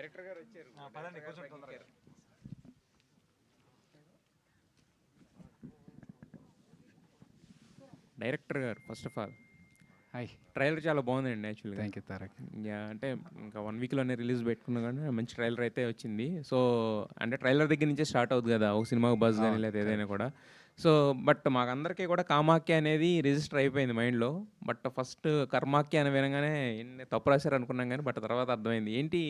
Director గారు వచ్చారు. పదండి కొంచెం తొందరగా. డైరెక్టర్ గారు first of all hi, trailer చాలా బాగుందండి యాక్చువల్గా. Thank you Tarak. యా అంటే ఇంకా 1 వీక్లోనే రిలీజ్ పెట్టుకున్నా కానీ మంచి ట్రైలర్ అయితే వచ్చింది. సో అంటే ట్రైలర్ దగ్గర నుంచే స్టార్ట్ అవుతుంది కదా ఒక సినిమాకు బజ్ కానీ లేదా ఏదైనా కూడా. సో బట్ మాకందరికీ కూడా కామాఖ్య అనేది రిజిస్టర్ అయిపోయింది మైండ్లో. బట్ ఫస్ట్ కర్మాఖ్య అని వినగానే ఎన్ని తప్పు రాశారు అనుకున్నాం కానీ బట్ తర్వాత అర్థమైంది ఏంటి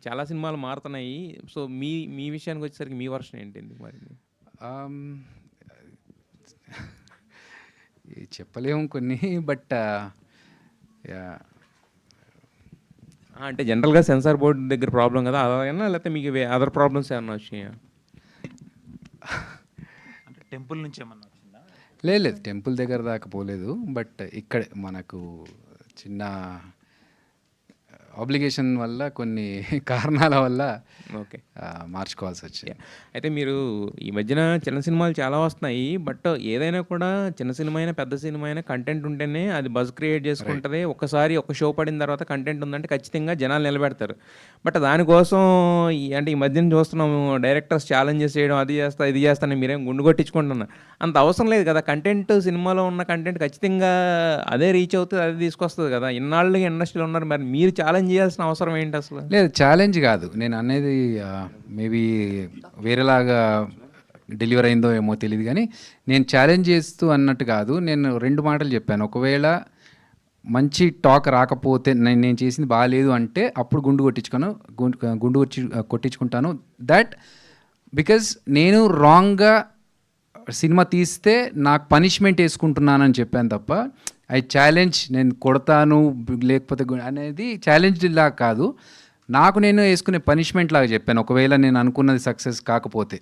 చాలా సినిమాలు మారుతున్నాయి. సో మీ మీ విషయానికి వచ్చేసరికి మీ వర్షన్ ఏంటి మరి? చెప్పలేము కొన్ని, బట్ అంటే జనరల్గా సెన్సార్ బోర్డు దగ్గర ప్రాబ్లం కదా అలాగైనా, లేకపోతే మీకు అదర్ ప్రాబ్లమ్స్ ఏమన్నా వచ్చినాయా? అంటే టెంపుల్ నుంచి ఏమన్నా వచ్చిందా? లేదు, టెంపుల్ దగ్గర దాకా పోలేదు. బట్ ఇక్కడే మనకు చిన్న ఆబ్లిగేషన్ వల్ల కొన్ని కారణాల వల్ల ఓకే మార్చుకోవాల్సి వచ్చింది. అయితే మీరు ఈ మధ్యన చిన్న సినిమాలు చాలా వస్తున్నాయి. బట్ ఏదైనా కూడా చిన్న సినిమా అయినా పెద్ద సినిమా అయినా కంటెంట్ ఉంటేనే అది బజ్ క్రియేట్ చేసుకుంటుంది. ఒక్కసారి ఒక షో పడిన తర్వాత కంటెంట్ ఉందంటే ఖచ్చితంగా జనాలు నిలబెడతారు. బట్ దానికోసం అంటే ఈ మధ్యన చూస్తున్నాము డైరెక్టర్స్ ఛాలెంజెస్ చేయడం, అది చేస్తా ఇది చేస్తాను, మీరేం గుండు కొట్టించుకుంటున్నారు. అంత అవసరం లేదు కదా. కంటెంట్ సినిమాలో ఉన్న కంటెంట్ ఖచ్చితంగా అదే రీచ్ అవుతుంది, అదే తీసుకొస్తుంది కదా. ఇన్నాళ్ళుగా ఇండస్ట్రీలో ఉన్నారు, మరి మీరు ఛాలెంజ్ చేయాల్సిన అవసరం ఏంటి అసలు? లేదు, ఛాలెంజ్ కాదు నేను అనేది. మేబీ వేరేలాగా డెలివర్ అయిందో ఏమో తెలియదు, కానీ నేను ఛాలెంజ్ చేస్తూ అన్నట్టు కాదు. నేను 2 మాటలు చెప్పాను. ఒకవేళ మంచి టాక్ రాకపోతే నేను చేసింది బాగాలేదు అంటే అప్పుడు గుండు కొట్టించుకుంటాను. దట్ బికాజ్ నేను రాంగ్గా సినిమా తీస్తే నాకు పనిష్మెంట్ వేసుకుంటున్నానని చెప్పాను తప్ప ఐ ఛాలెంజ్ నేను కొడతాను లేకపోతే అనేది ఛాలెంజ్ లాగా కాదు. నాకు నేను వేసుకునే పనిష్మెంట్ లాగా చెప్పాను ఒకవేళ నేను అనుకున్నది సక్సెస్ కాకపోతే.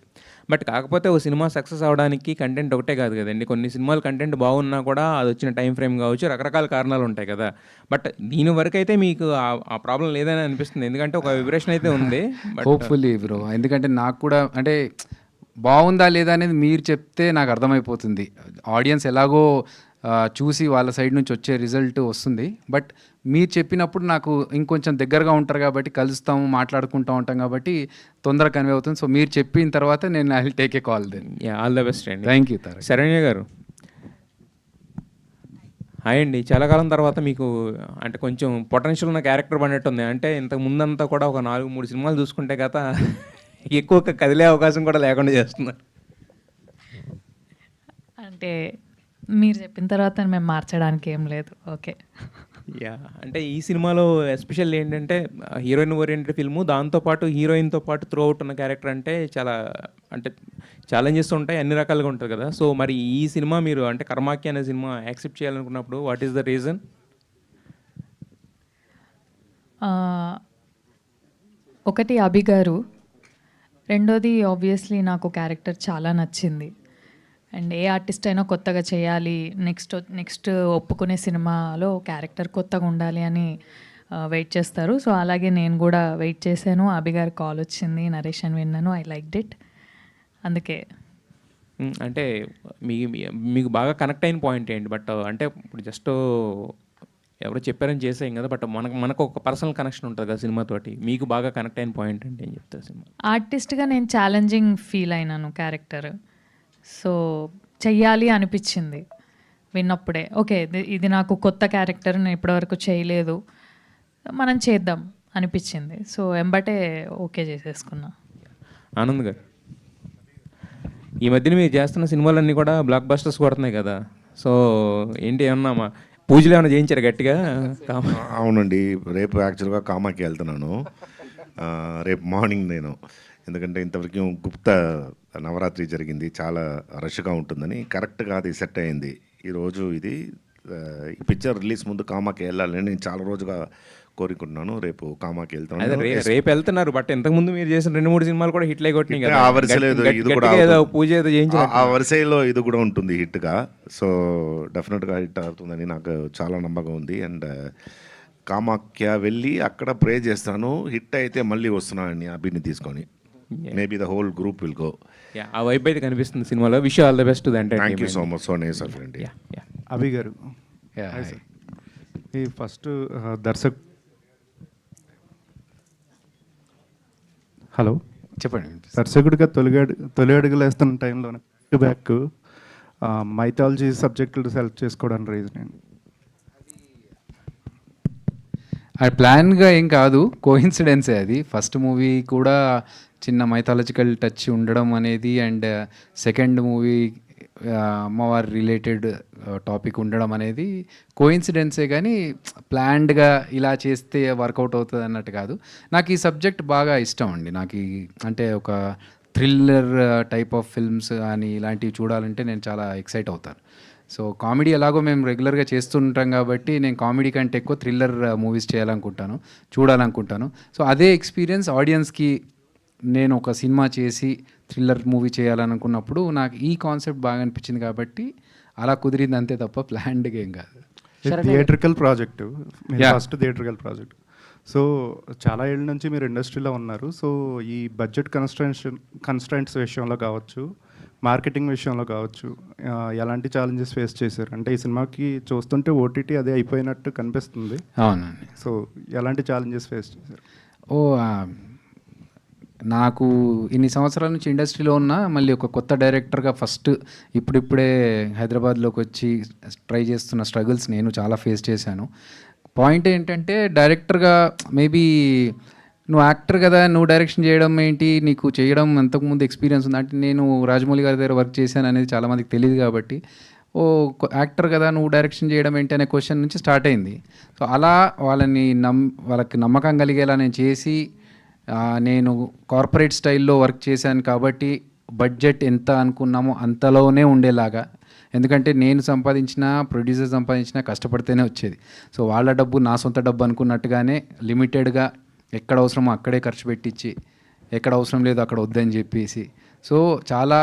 బట్ కాకపోతే ఒక సినిమా సక్సెస్ అవడానికి కంటెంట్ ఒకటే కాదు కదండి. కొన్ని సినిమాలు కంటెంట్ బాగున్నా కూడా అది వచ్చిన టైం ఫ్రేమ్ కావచ్చు, రకరకాల కారణాలు ఉంటాయి కదా. బట్ దీని వరకు అయితే మీకు ఆ ప్రాబ్లం లేదని అనిపిస్తుంది, ఎందుకంటే ఒక విబ్రేషన్ అయితే ఉంది. హోప్ఫుల్లీ బ్రో, ఎందుకంటే నాకు కూడా అంటే బాగుందా లేదా అనేది మీరు చెప్తే నాకు అర్థమైపోతుంది. ఆడియన్స్ ఎలాగో చూసి వాళ్ళ సైడ్ నుంచి వచ్చే రిజల్ట్ వస్తుంది. బట్ మీరు చెప్పినప్పుడు నాకు ఇంకొంచెం దగ్గరగా ఉంటారు కాబట్టి కలుస్తాము, మాట్లాడుకుంటూ ఉంటాం కాబట్టి తొందరగా కన్వే అవుతుంది. సో మీరు చెప్పిన తర్వాత నేను I will take a call then. All the best అండి. Thank you Tarak. శరణ్య గారు హాయ్ అండి. చాలా కాలం తర్వాత మీకు అంటే కొంచెం పొటెన్షియల్ ఉన్న క్యారెక్టర్ పడినట్టుంది. అంటే ఇంతకు ముందంతా కూడా ఒక 4-3 సినిమాలు చూసుకుంటే కదా ఎక్కువ కదిలే అవకాశం కూడా లేకుండా చేస్తున్నారు. అంటే మీరు చెప్పిన తర్వాత మేము మార్చడానికి ఏం లేదు. ఓకే యా అంటే ఈ సినిమాలో ఎస్పెషల్ ఏంటంటే హీరోయిన్ ఓరియంటెడ్ ఫిల్ము, దాంతోపాటు హీరోయిన్తో పాటు త్రూ అవుట్ ఉన్న క్యారెక్టర్ అంటే చాలా అంటే ఛాలెంజెస్ ఉంటాయి, అన్ని రకాలుగా ఉంటుంది కదా. సో మరి ఈ సినిమా మీరు అంటే కర్మాఖ్య అనే సినిమా యాక్సెప్ట్ చేయాలనుకున్నప్పుడు వాట్ ఈస్ ద రీజన్? ఒకటి అభి గారు, రెండోది ఆబ్వియస్లీ నాకు క్యారెక్టర్ చాలా నచ్చింది. అండ్ ఏ ఆర్టిస్ట్ అయినా కొత్తగా చేయాలి, నెక్స్ట్ ఒప్పుకునే సినిమాలో క్యారెక్టర్ కొత్తగా ఉండాలి అని వెయిట్ చేస్తారు. సో అలాగే నేను కూడా వెయిట్ చేశాను. అభి గారి కాల్ వచ్చింది, నరేషన్ విన్నాను, ఐ లైక్డ్ ఇట్. అందుకే అంటే మీకు బాగా కనెక్ట్ అయిన పాయింట్ ఏంటి? బట్ అంటే ఇప్పుడు జస్ట్ ఎవరో చెప్పారని చేసాం కదా, బట్ మనకు ఒక పర్సనల్ కనెక్షన్ ఉంటుంది కదా సినిమాతోటి. మీకు బాగా కనెక్ట్ అయిన పాయింట్ అంటే ఏం చెప్తారు సినిమా? ఆర్టిస్ట్గా నేను ఛాలెంజింగ్ ఫీల్ అయినాను క్యారెక్టర్. సో చెయ్యాలి అనిపించింది విన్నప్పుడే. ఓకే ఇది నాకు కొత్త క్యారెక్టర్, నేను ఇప్పటివరకు చేయలేదు, మనం చేద్దాం అనిపించింది. సో ఎంబటే ఓకే చేసేసుకున్నా. ఆనంద్ గారు, ఈ మధ్యన మీరు చేస్తున్న సినిమాలన్నీ కూడా బ్లాక్ బస్టర్స్ కొడుతున్నాయి కదా. సో ఏంటి ఏమన్నా పూజలు ఏమైనా చేయించారు గట్టిగా? అవునండి, రేపు యాక్చువల్గా కామాకి వెళ్తున్నాను. రేపు మార్నింగ్ నేను, ఎందుకంటే ఇంతవరకు గుప్త నవరాత్రి జరిగింది, చాలా రష్గా ఉంటుందని కరెక్ట్గా అది సెట్ అయింది. ఈరోజు ఇది ఈ పిక్చర్ రిలీజ్ ముందు కామాకి వెళ్ళాలని నేను చాలా రోజుగా కోరుకుంటున్నాను. రేపు కామాకి వెళ్తాను. రేపు వెళ్తున్నారు, బట్ ఇంతకుముందు మీరు చేసిన 2-3 సినిమాలు కూడా హిట్ కొట్టినాయి కదా. ఆ వరుసలేదు ఇది కూడా, పూజ ఏదో చేయించారు, ఆ వరుసలో ఇది కూడా ఉంటుంది హిట్గా. సో డెఫినెట్గా హిట్ అవుతుందని నాకు చాలా నమ్మకం ఉంది. అండ్ కామాఖ్య వెళ్ళి అక్కడ ప్రే చేస్తాను, హిట్ అయితే మళ్ళీ వస్తున్నానని అభిని తీసుకొని. Maybe the whole group will go. ఆ వైబ్ అయితే కనిపిస్తుంది సినిమాలో. Wish all the best. Thank you so much. So nice of friend. Abhi గారు, ఈ ఫస్ట్ హలో, చెప్పండి. దర్శకుడిగా తొలి అడుగులు వేస్తున్న టైంలో బ్యాక్ మైథాలజీ సబ్జెక్టులు సెలెక్ట్ చేసుకోవడానికి రీజన్ ఏంటి? అది ప్లాన్గా ఏం కాదు, కోఇన్సిడెన్సే అది. ఫస్ట్ మూవీ కూడా చిన్న మైథాలజికల్ టచ్ ఉండడం అనేది, అండ్ సెకండ్ మూవీ అమ్మవారి రిలేటెడ్ టాపిక్ ఉండడం అనేది కోఇన్సిడెన్సే, కానీ ప్లాన్డ్గా ఇలా చేస్తే వర్కౌట్ అవుతుంది అన్నట్టు కాదు. నాకు ఈ సబ్జెక్ట్ బాగా ఇష్టం అండి. నాకు అంటే ఒక థ్రిల్లర్ టైప్ ఆఫ్ ఫిల్మ్స్ కానీ ఇలాంటివి చూడాలంటే నేను చాలా ఎక్సైట్ అవుతాను. సో కామెడీ ఎలాగో మేము రెగ్యులర్గా చేస్తుంటాం కాబట్టి నేను కామెడీ కంటే ఎక్కువ థ్రిల్లర్ మూవీస్ చేయాలనుకుంటాను, చూడాలనుకుంటాను. సో అదే ఎక్స్పీరియన్స్ ఆడియన్స్కి నేను ఒక సినిమా చేసి థ్రిల్లర్ మూవీ చేయాలనుకున్నప్పుడు నాకు ఈ కాన్సెప్ట్ బాగా అనిపించింది కాబట్టి అలా కుదిరింది, అంతే తప్ప ప్లాన్డ్గా ఏం కాదు. Theatrical project, Yeah. First theatrical project. So చాలా ఏళ్ళ నుంచి మీరు ఇండస్ట్రీలో ఉన్నారు. సో ఈ బడ్జెట్ కన్స్ట్రైంట్స్ విషయంలో కావచ్చు, మార్కెటింగ్ విషయంలో కావచ్చు, ఎలాంటి ఛాలెంజెస్ ఫేస్ చేశారు? అంటే ఈ సినిమాకి చూస్తుంటే ఓటీటీ అదే అయిపోయినట్టు కనిపిస్తుంది. అవునండి. సో ఎలాంటి ఛాలెంజెస్ ఫేస్ చేశారు? నాకు ఇన్ని సంవత్సరాల నుంచి ఇండస్ట్రీలో ఉన్నా మళ్ళీ ఒక కొత్త డైరెక్టర్గా ఫస్ట్ ఇప్పుడిప్పుడే హైదరాబాద్లోకి వచ్చి ట్రై చేస్తున్న స్ట్రగుల్స్ నేను చాలా ఫేస్ చేశాను. పాయింట్ ఏంటంటే డైరెక్టర్గా మేబీ నువ్వు యాక్టర్ కదా, నువ్వు డైరెక్షన్ చేయడం ఏంటి, నీకు చేయడం అంతకుముందు ఎక్స్పీరియన్స్ ఉంది అంటే, నేను రాజమౌళి గారి దగ్గర వర్క్ చేశాను అనేది చాలామందికి తెలియదు కాబట్టి, యాక్టర్ కదా నువ్వు డైరెక్షన్ చేయడం ఏంటి అనే క్వశ్చన్ నుంచి స్టార్ట్ అయింది. సో అలా వాళ్ళకి నమ్మకం కలిగేలా నేను చేసి, నేను కార్పొరేట్ స్టైల్లో వర్క్ చేశాను కాబట్టి బడ్జెట్ ఎంత అనుకున్నామో అంతలోనే ఉండేలాగా, ఎందుకంటే నేను సంపాదించిన, ప్రొడ్యూసర్ సంపాదించిన కష్టపడితేనే వచ్చేది. సో వాళ్ళ డబ్బు నా సొంత డబ్బు అనుకున్నట్టుగానే లిమిటెడ్గా ఎక్కడ అవసరమో అక్కడే ఖర్చు పెట్టించి, ఎక్కడ అవసరం లేదో అక్కడ వద్దని చెప్పేసి, సో చాలా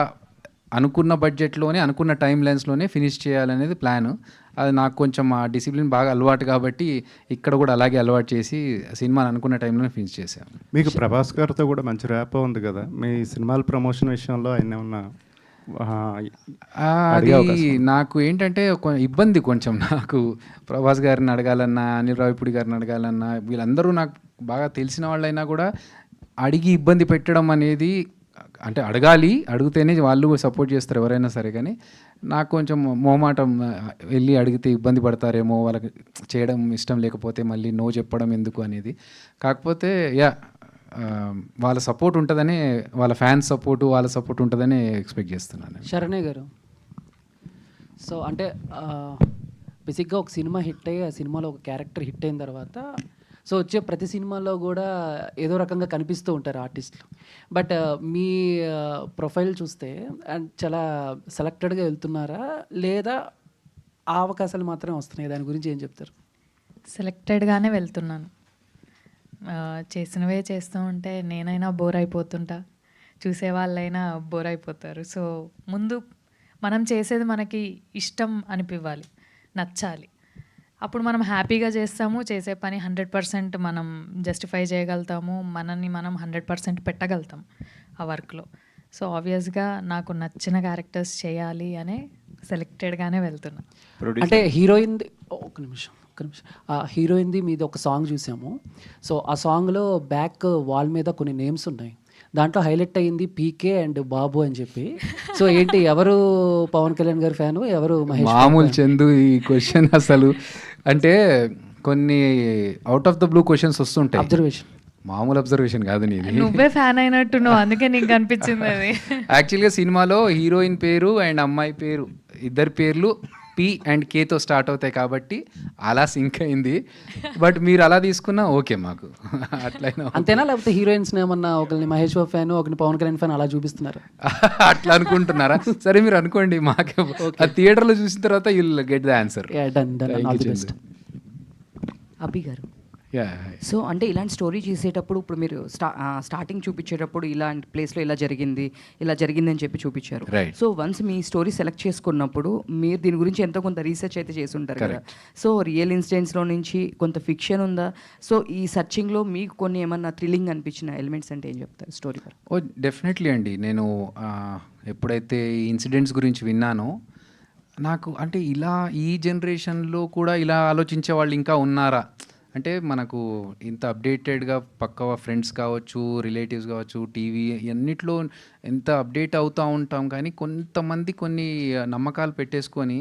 అనుకున్న బడ్జెట్లోనే అనుకున్న టైం లైన్స్లోనే ఫినిష్ చేయాలనేది ప్లాన్. అది నాకు కొంచెం ఆ డిసిప్లిన్ బాగా అలవాటు కాబట్టి ఇక్కడ కూడా అలాగే అలవాటు చేసి సినిమాని అనుకున్న టైంలోనే ఫినిష్ చేశాను. మీకు ప్రభాస్ గారితో కూడా మంచి ర్యాప్ ఉంది కదా, మీ సినిమాల ప్రమోషన్ విషయంలో ఆయన ఏమన్నా అది నాకు ఏంటంటే ఇబ్బంది కొంచెం, నాకు ప్రభాస్ గారిని అడగాలన్నా, అనిల్ రావిపూడి గారిని అడగాలన్నా, వీళ్ళందరూ నాకు బాగా తెలిసిన వాళ్ళైనా కూడా అడిగి ఇబ్బంది పెట్టడం అనేది, అంటే అడగాలి, అడిగితేనే వాళ్ళు సపోర్ట్ చేస్తారు ఎవరైనా సరే, కానీ నాకు కొంచెం మొహమాటం, వెళ్ళి అడిగితే ఇబ్బంది పడతారేమో, వాళ్ళకి చేయడం ఇష్టం లేకపోతే మళ్ళీ నో చెప్పడం ఎందుకు అనేది. కాకపోతే వాళ్ళ సపోర్ట్ ఉంటుందని, వాళ్ళ ఫ్యాన్స్ సపోర్టు, వాళ్ళ సపోర్ట్ ఉంటుందని ఎక్స్పెక్ట్ చేస్తున్నాను. శరణ్య గారు, సో అంటే బేసిక్గా ఒక సినిమా హిట్ అయ్యి, ఆ సినిమాలో ఒక క్యారెక్టర్ హిట్ అయిన తర్వాత సో వచ్చే ప్రతి సినిమాలో కూడా ఏదో రకంగా కనిపిస్తూ ఉంటారు ఆర్టిస్టులు. బట్ మీ ప్రొఫైల్ చూస్తే చాలా సెలెక్టెడ్గా వెళ్తున్నారా, లేదా ఆ అవకాశాలు మాత్రమే వస్తున్నాయి? దాని గురించి ఏం చెప్తారు? సెలెక్టెడ్గానే వెళ్తున్నాను. చేసినవే చేస్తూ ఉంటే నేనైనా బోర్ అయిపోతుంటా, చూసే వాళ్ళైనా బోర్ అయిపోతారు. సో ముందు మనం చేసేది మనకి ఇష్టం అనిపివ్వాలి, నచ్చాలి. అప్పుడు మనం హ్యాపీగా చేస్తాము, చేసే పని 100% మనం జస్టిఫై చేయగలుగుతాము, మనల్ని మనం 100% పెట్టగలుగుతాం ఆ వర్క్లో. సో ఆబ్వియస్గా నాకు నచ్చిన క్యారెక్టర్స్ చేయాలి అనే సెలెక్టెడ్గానే వెళ్తున్నా. అంటే హీరోయిన్ది ఒక నిమిషం హీరోయిన్ది మీద ఒక సాంగ్ చూసాము. సో ఆ సాంగ్లో బ్యాక్ వాల్ మీద కొన్ని నేమ్స్ ఉన్నాయి, దాంట్లో హైలైట్ అయ్యింది పీకే అండ్ బాబు అని చెప్పి. సో ఏంటి, ఎవరు పవన్ కళ్యాణ్ గారి ఫ్యాను, ఎవరు మహేష్? మామూలు చందు ఈ క్వశ్చన్ అసలు అంటే కొన్ని out of the blue questions వస్తుంటాయి. అబ్జర్వేషన్, మామూలు అబ్జర్వేషన్ కాదు నీది. నువ్వే ఫ్యాన్ అయినట్టు నువ్వు, అందుకే నీకు అనిపించింది అది. యాక్చువల్గా సినిమాలో హీరోయిన్ పేరు అండ్ అమ్మాయి పేరు ఇద్దరు పేర్లు పి అండ్ కేతో స్టార్ట్ అవుతాయి కాబట్టి అలా సింక్ అయింది. బట్ మీరు అలా తీసుకున్నా ఓకే మాకు అట్లయినా అంతేనా? లేకపోతే హీరోయిన్స్ ఏమన్నా ఒకరిని మహేష్ బాబు ఫ్యాన్, ఒకరిని పవన్ కళ్యాణ్ ఫ్యాన్ అలా చూపిస్తున్నారు? అట్లా అనుకుంటున్నారా? సరే మీరు అనుకోండి, మాకు ఆ థియేటర్లో చూసిన తర్వాత you will get the answer. Abhi గారు, సో అంటే ఇలాంటి స్టోరీ చేసేటప్పుడు ఇప్పుడు మీరు స్టార్టింగ్ చూపించేటప్పుడు ఇలాంటి ప్లేస్లో ఇలా జరిగింది అని చెప్పి చూపించారు. సో వన్స్ మీ స్టోరీ సెలెక్ట్ చేసుకున్నప్పుడు మీరు దీని గురించి ఎంతో కొంత రీసెర్చ్ అయితే చేసి ఉంటారు కదా. సో రియల్ ఇన్సిడెంట్స్లో నుంచి కొంత ఫిక్షన్ ఉందా? సో ఈ సర్చింగ్లో మీకు కొన్ని ఏమన్నా థ్రిల్లింగ్ అనిపించిన ఎలిమెంట్స్ అంటే ఏం చెప్తారు స్టోరీ? డెఫినెట్లీ అండి. నేను ఎప్పుడైతే ఈ ఇన్సిడెంట్స్ గురించి విన్నానో నాకు అంటే ఇలా ఈ జనరేషన్లో కూడా ఇలా ఆలోచించే వాళ్ళు ఇంకా ఉన్నారా అంటే మనకు ఇంత అప్డేటెడ్గా పక్క ఫ్రెండ్స్ కావచ్చు, రిలేటివ్స్ కావచ్చు, టీవీ అన్నిట్లో ఎంత అప్డేట్ అవుతూ ఉంటాం, కానీ కొంతమంది కొన్ని నమ్మకాలు పెట్టేసుకొని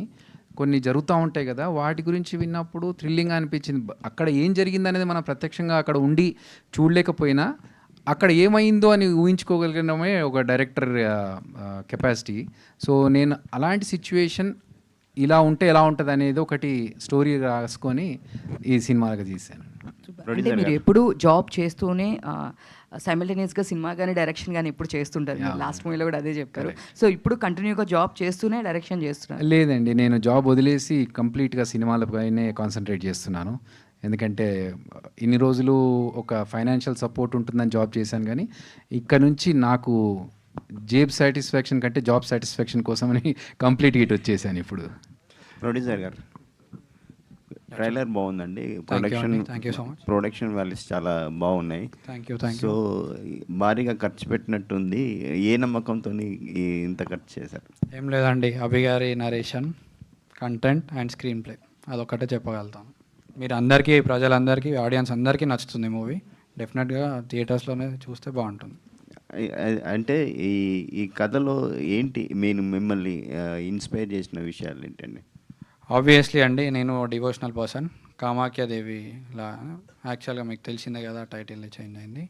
కొన్ని జరుగుతూ ఉంటాయి కదా, వాటి గురించి విన్నప్పుడు థ్రిల్లింగ్ అనిపించింది. అక్కడ ఏం జరిగిందనేది మనం ప్రత్యక్షంగా అక్కడ ఉండి చూడలేకపోయినా అక్కడ ఏమైందో అని ఊహించుకోగలిగడమే ఒక డైరెక్టర్ కెపాసిటీ. సో నేను అలాంటి సిచ్యువేషన్ ఇలా ఉంటే ఎలా ఉంటుంది అనేది ఒకటి స్టోరీ రాసుకొని ఈ సినిమాగా తీశాను. అంటే మీరు ఎప్పుడు జాబ్ చేస్తూనే సైమల్టేనియస్గా సినిమా కానీ డైరెక్షన్ కానీ ఎప్పుడు చేస్తుంటారు. లాస్ట్ మూవీలో కూడా అదే చెప్పారు. సో ఇప్పుడు కంటిన్యూగా జాబ్ చేస్తూనే డైరెక్షన్ చేస్తున్నారు? లేదండి, నేను జాబ్ వదిలేసి కంప్లీట్గా సినిమాలపైనే కాన్సన్ట్రేట్ చేస్తున్నాను. ఎందుకంటే ఇన్ని రోజులు ఒక ఫైనాన్షియల్ సపోర్ట్ ఉంటుందని జాబ్ చేశాను, కానీ ఇక్కడ నుంచి నాకు జేబ్ సాటిస్ఫాక్షన్ కంటే జాబ్ సాటిస్ఫాక్షన్ కోసమని కంప్లీట్గా ఇటు వచ్చేసాను ఇప్పుడు. ప్రొడ్యూసర్ గారు, ట్రైలర్ బాగుందండి. ప్రొడక్షన్ వాల్యూస్ చాలా బాగున్నాయి. సో భారీగా ఖర్చు పెట్టినట్టుంది. ఏ నమ్మకంతో ఇంత ఖర్చు చేశారు? ఏం లేదండి, అభి గారి narration, content and screen play, అదొక్కటే చెప్పగలుగుతాను. మీరు అందరికీ, ప్రజలందరికీ, ఆడియన్స్ అందరికీ నచ్చుతుంది మూవీ. డెఫినెట్గా థియేటర్స్లోనే చూస్తే బాగుంటుంది. అంటే ఈ కథలో ఏంటి మిమ్మల్ని ఇన్స్పైర్ చేసిన విషయాలు ఏంటండి? ఆబ్వియస్లీ అండి, నేను డివోషనల్ పర్సన్. కామాఖ్యాదేవిలా యాక్చువల్గా మీకు తెలిసిందే కదా, టైటిల్ చేంజ్ అయింది.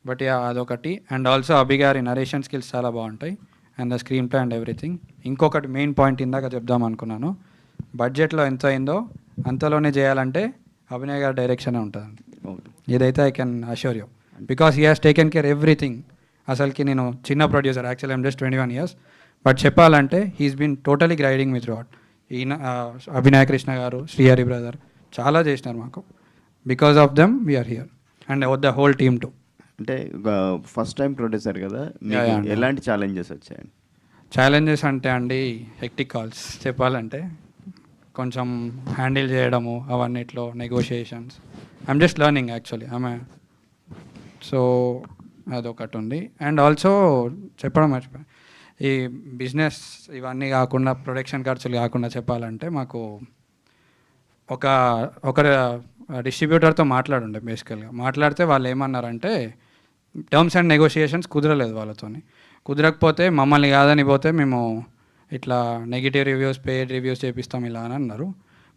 బట్ అదొకటి. అండ్ ఆల్సో అభి గారి నరేషన్ స్కిల్స్ చాలా బాగుంటాయి, and the screen play and everything. ఇంకొకటి మెయిన్ పాయింట్ ఇందాక చెప్దాం అనుకున్నాను, బడ్జెట్లో ఎంత అయిందో అంతలోనే చేయాలంటే అభినయ్ గారి డైరెక్షనే ఉంటుంది. ఇదైతే I can assure you, because he has taken care everything. అసలుకి నేను చిన్న producer, actually I'm just 21 years, but చెప్పాలంటే he's been totally guiding me throughout. ఈయన అభినయ కృష్ణ గారు, శ్రీహరి బ్రదర్ చాలా చేసినారు మాకు. Because of them we're here and the whole team too. అంటే ఫస్ట్ టైం ప్రొడ్యూసర్ కదా, ఎలాంటి ఛాలెంజెస్ వచ్చాయండి? ఛాలెంజెస్ అంటే అండి, హెక్టిక్ కాల్స్ చెప్పాలంటే, కొంచెం హ్యాండిల్ చేయడము అవన్నిట్లో, negotiations. I'm just learning actually so అదొకటి ఉంది. అండ్ ఆల్సో చెప్పడం మర్చిపోయి, ఈ బిజినెస్ ఇవన్నీ కాకుండా, ప్రొడక్షన్ ఖర్చులు కాకుండా చెప్పాలంటే, మాకు ఒక డిస్ట్రిబ్యూటర్తో మాట్లాడుండే. బేసికల్గా మాట్లాడితే వాళ్ళు ఏమన్నారంటే, టర్మ్స్ అండ్ నెగోషియేషన్స్ కుదరలేదు వాళ్ళతోని. కుదరకపోతే మమ్మల్ని కాదని పోతే మేము ఇట్లా నెగిటివ్ రివ్యూస్, పెయిడ్ రివ్యూస్ చేపిస్తాం ఇలా అని అన్నారు.